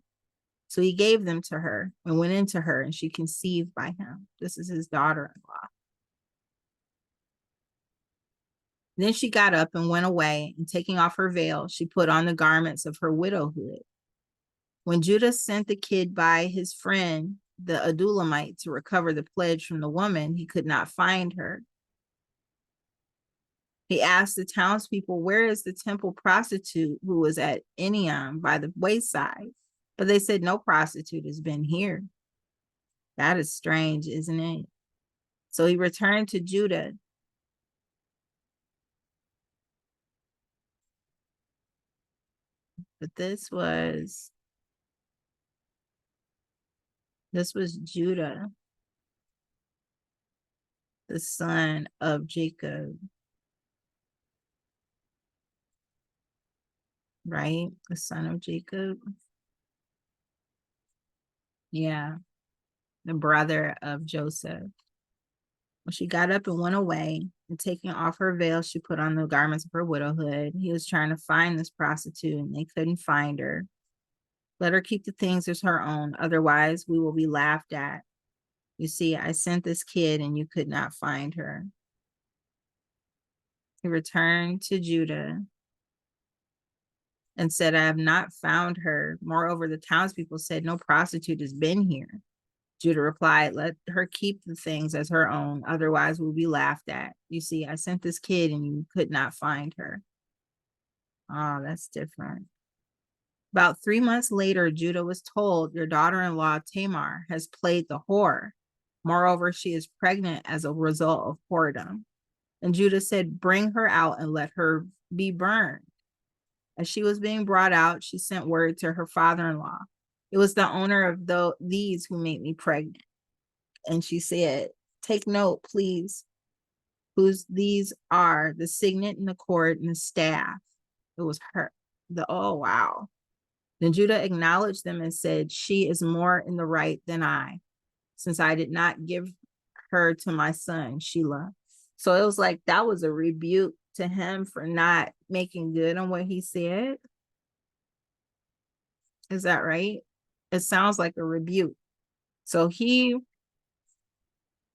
So he gave them to her and went into her, and she conceived by him. This is his daughter-in-law. Then she got up and went away, and taking off her veil, she put on the garments of her widowhood. When Judah sent the kid by his friend, the Adulamite, to recover the pledge from the woman, he could not find her. He asked the townspeople, "Where is the temple prostitute who was at Enaim by the wayside?" But they said, "No prostitute has been here." That is strange, isn't it? So he returned to Judah But this was Judah, the son of Jacob, right? The son of Jacob. Yeah, the brother of Joseph. When she got up and went away, and taking off her veil, she put on the garments of her widowhood. He was trying to find this prostitute, and they couldn't find her. Let her keep the things as her own, otherwise we will be laughed at. You see, I sent this kid, and you could not find her. He returned to Judah and said, I have not found her. Moreover, the townspeople said, no prostitute has been here. Judah replied, let her keep the things as her own, otherwise we'll be laughed at. You see, I sent this kid and you could not find her. Oh, that's different. About 3 months later, Judah was told, your daughter-in-law Tamar has played the whore. Moreover, she is pregnant as a result of whoredom. And Judah said, bring her out and let her be burned. As she was being brought out, she sent word to her father-in-law. It was the owner of these who made me pregnant. And she said, take note, please, whose these are, the signet and the cord and the staff. It was her. Oh, wow. Then Judah acknowledged them and said, she is more in the right than I, since I did not give her to my son, Shelah. So it was like that was a rebuke to him for not making good on what he said. Is that right? It sounds like a rebuke. So he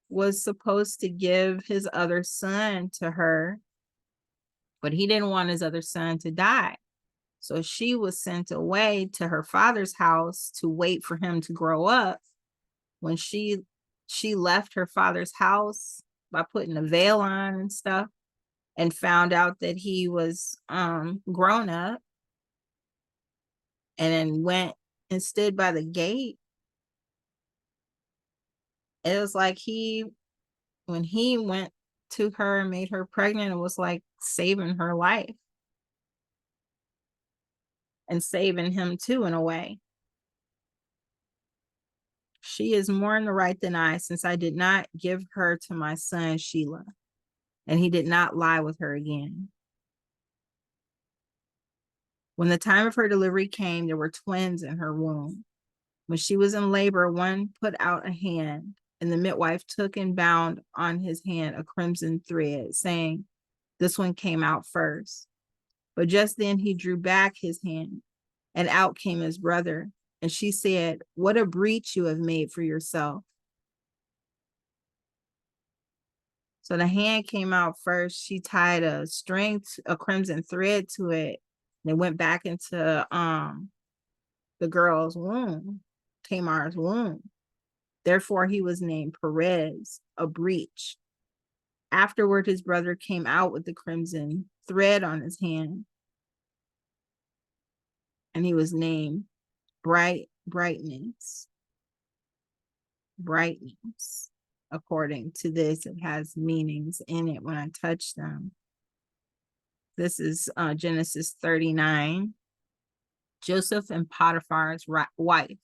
was supposed to give his other son to her, but he didn't want his other son to die. So she was sent away to her father's house to wait for him to grow up. When she left her father's house by putting a veil on and stuff, and found out that he was grown up, and then went and stood by the gate. It was like when he went to her and made her pregnant, it was like saving her life and saving him too, in a way. She is more in the right than I, since I did not give her to my son Shelah, and he did not lie with her again. When the time of her delivery came, there were twins in her womb. When she was in labor, one put out a hand, and the midwife took and bound on his hand a crimson thread, saying, this one came out first. But just then he drew back his hand, and out came his brother. And she said, what a breach you have made for yourself. So the hand came out first. She tied a crimson thread to it, and it went back into the girl's womb, Tamar's womb. Therefore, he was named Perez, a breach. Afterward, his brother came out with the crimson thread on his hand, and he was named Brightness. According to this, it has meanings in it when I touch them. This is Genesis 39. Joseph and Potiphar's wife.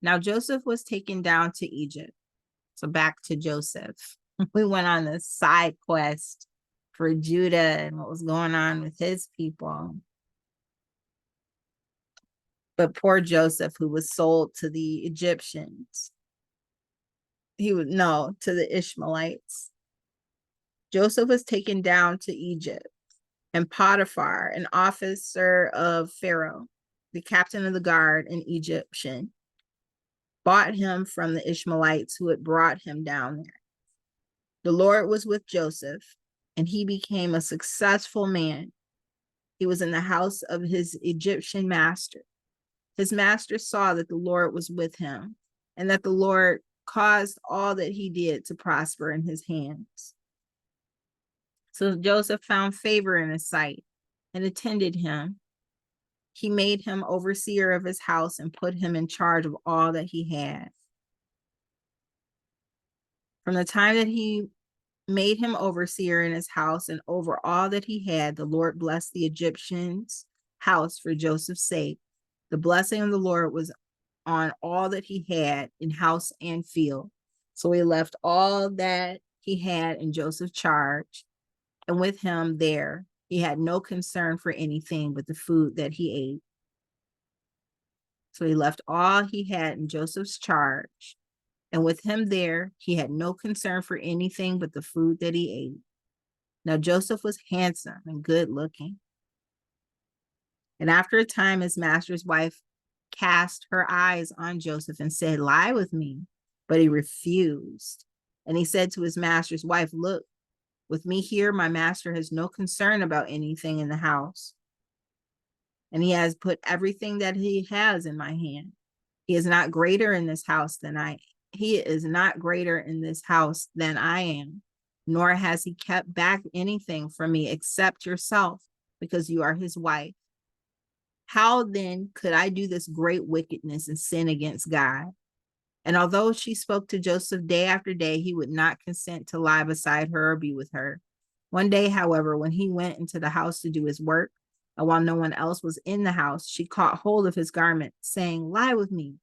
Now Joseph was taken down to Egypt. So back to Joseph. We went on this side quest for Judah and what was going on with his people. But poor Joseph, who was sold to the Egyptians. To the Ishmaelites. Joseph was taken down to Egypt, and Potiphar, an officer of Pharaoh, the captain of the guard, an Egyptian, bought him from the Ishmaelites who had brought him down there. The Lord was with Joseph, and he became a successful man. He was in the house of his Egyptian master. His master saw that the Lord was with him, and that the Lord caused all that he did to prosper in his hands. So Joseph found favor in his sight and attended him. He made him overseer of his house and put him in charge of all that he had. From the time that he made him overseer in his house and over all that he had, the Lord blessed the Egyptians house for Joseph's sake. The blessing of the Lord was on all that he had in house and field. So he left all that he had in Joseph's charge, and with him there, he had no concern for anything but the food that he ate. So he left all he had in Joseph's charge, and with him there, he had no concern for anything but the food that he ate. Now Joseph was handsome and good looking. And after a time, his master's wife cast her eyes on Joseph and said, "Lie with me." But he refused. And he said to his master's wife, "Look, with me here, my master has no concern about anything in the house. And he has put everything that he has in my hand. He is not greater in this house than he is not greater in this house than I am, nor has he kept back anything from me except yourself, because you are his wife. How then could I do this great wickedness and sin against God?" And although she spoke to Joseph day after day, he would not consent to lie beside her or be with her. One day, however, when he went into the house to do his work, and while no one else was in the house, she caught hold of his garment, saying, "Lie with me."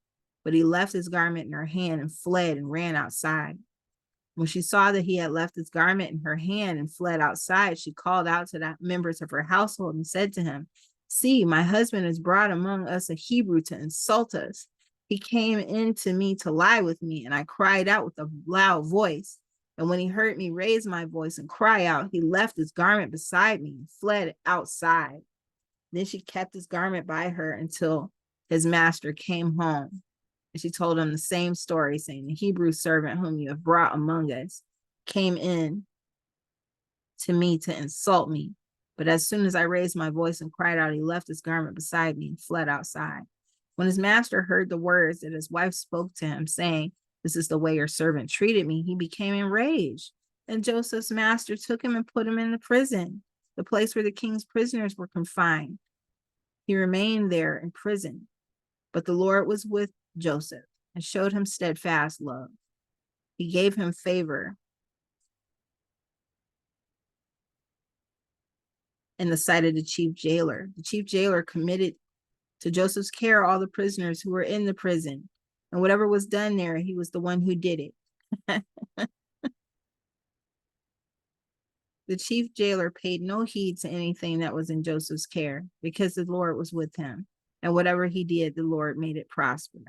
But he left his garment in her hand and fled and ran outside. When she saw that he had left his garment in her hand and fled outside, she called out to the members of her household and said to him, "See, my husband has brought among us a Hebrew to insult us. He came in to me to lie with me, and I cried out with a loud voice. And when he heard me raise my voice and cry out, he left his garment beside me and fled outside." Then she kept his garment by her until his master came home. And she told him the same story, saying, "The Hebrew servant whom you have brought among us came in to me to insult me. But as soon as I raised my voice and cried out, he left his garment beside me and fled outside." When his master heard the words that his wife spoke to him, saying, "This is the way your servant treated me," he became enraged. And Joseph's master took him and put him in the prison, the place where the king's prisoners were confined. He remained there in prison. But the Lord was with Joseph and showed him steadfast love. He gave him favor in the sight of the chief jailer. The chief jailer committed to Joseph's care all the prisoners who were in the prison, and whatever was done there, he was the one who did it. The chief jailer paid no heed to anything that was in Joseph's care, because the Lord was with him, and whatever he did, the Lord made it prosper.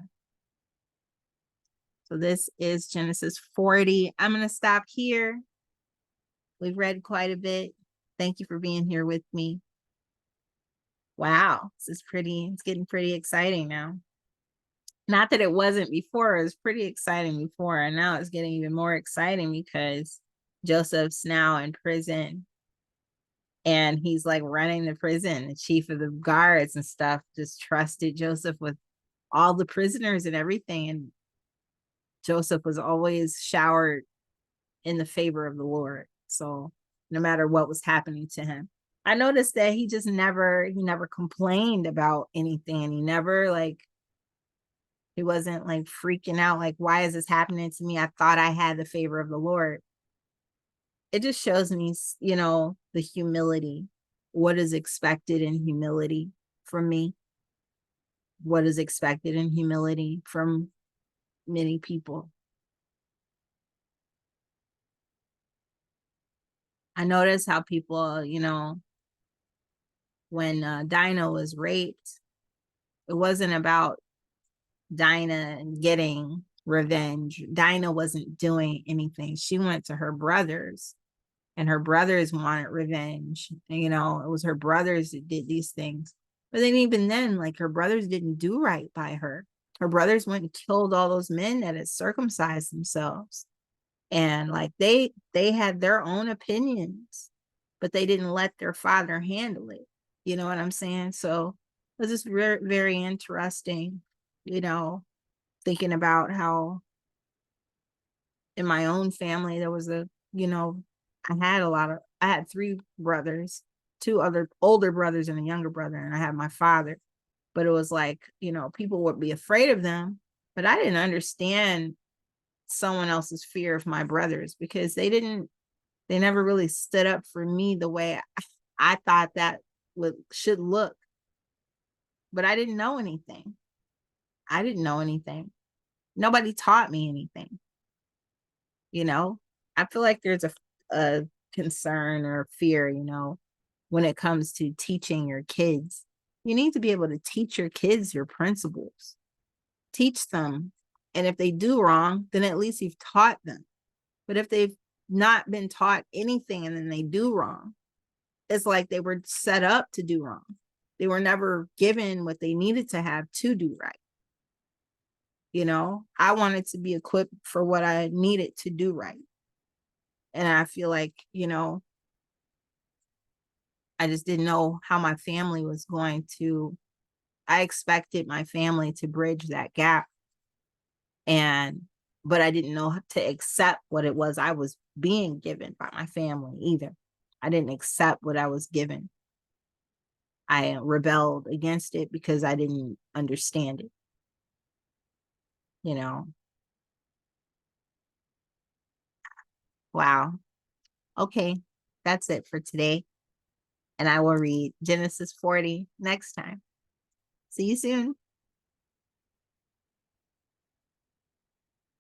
So this is Genesis 40. I'm going to stop here. We've read quite a bit. Thank you for being here with me. Wow, it's getting pretty exciting now. Not that it wasn't before, it was pretty exciting before, and now it's getting even more exciting because Joseph's now in prison and he's like running the prison. The chief of the guards and stuff just trusted Joseph with all the prisoners and everything, and Joseph was always showered in the favor of the Lord. So no matter what was happening to him, I noticed that he never complained about anything. He wasn't like freaking out, like, why is this happening to me? I thought I had the favor of the Lord. It just shows me, the humility, what is expected in humility from me, what is expected in humility from many people. I notice how people, when Dinah was raped, it wasn't about Dinah getting revenge. Dinah wasn't doing anything. She went to her brothers, and her brothers wanted revenge. It was her brothers that did these things. But then even then, like, her brothers didn't do right by her. Her brothers went and killed all those men that had circumcised themselves. And like they had their own opinions, but they didn't let their father handle it. You know what I'm saying? So it was just very, very interesting, thinking about how in my own family there was I had three brothers, two other older brothers and a younger brother, and I had my father. But it was like, people would be afraid of them, but I didn't understand someone else's fear of my brothers, because they never really stood up for me the way I thought that should look. but I didn't know anything. I didn't know anything. Nobody taught me anything. You know, I feel like there's a concern or fear, you know, when it comes to teaching your kids. You need to be able to teach your kids your principles, teach them. And if they do wrong, then at least you've taught them. But if they've not been taught anything and then they do wrong, it's like they were set up to do wrong. They were never given what they needed to have to do right. You know, I wanted to be equipped for what I needed to do right. And I feel like, you know, I just didn't know how my family was going to, I expected my family to bridge that gap. And, but I didn't know to accept what it was I was being given by my family either. I didn't accept what I was given. I rebelled against it because I didn't understand it, you know. Wow. Okay. That's it for today. And I will read Genesis 40 next time. See you soon.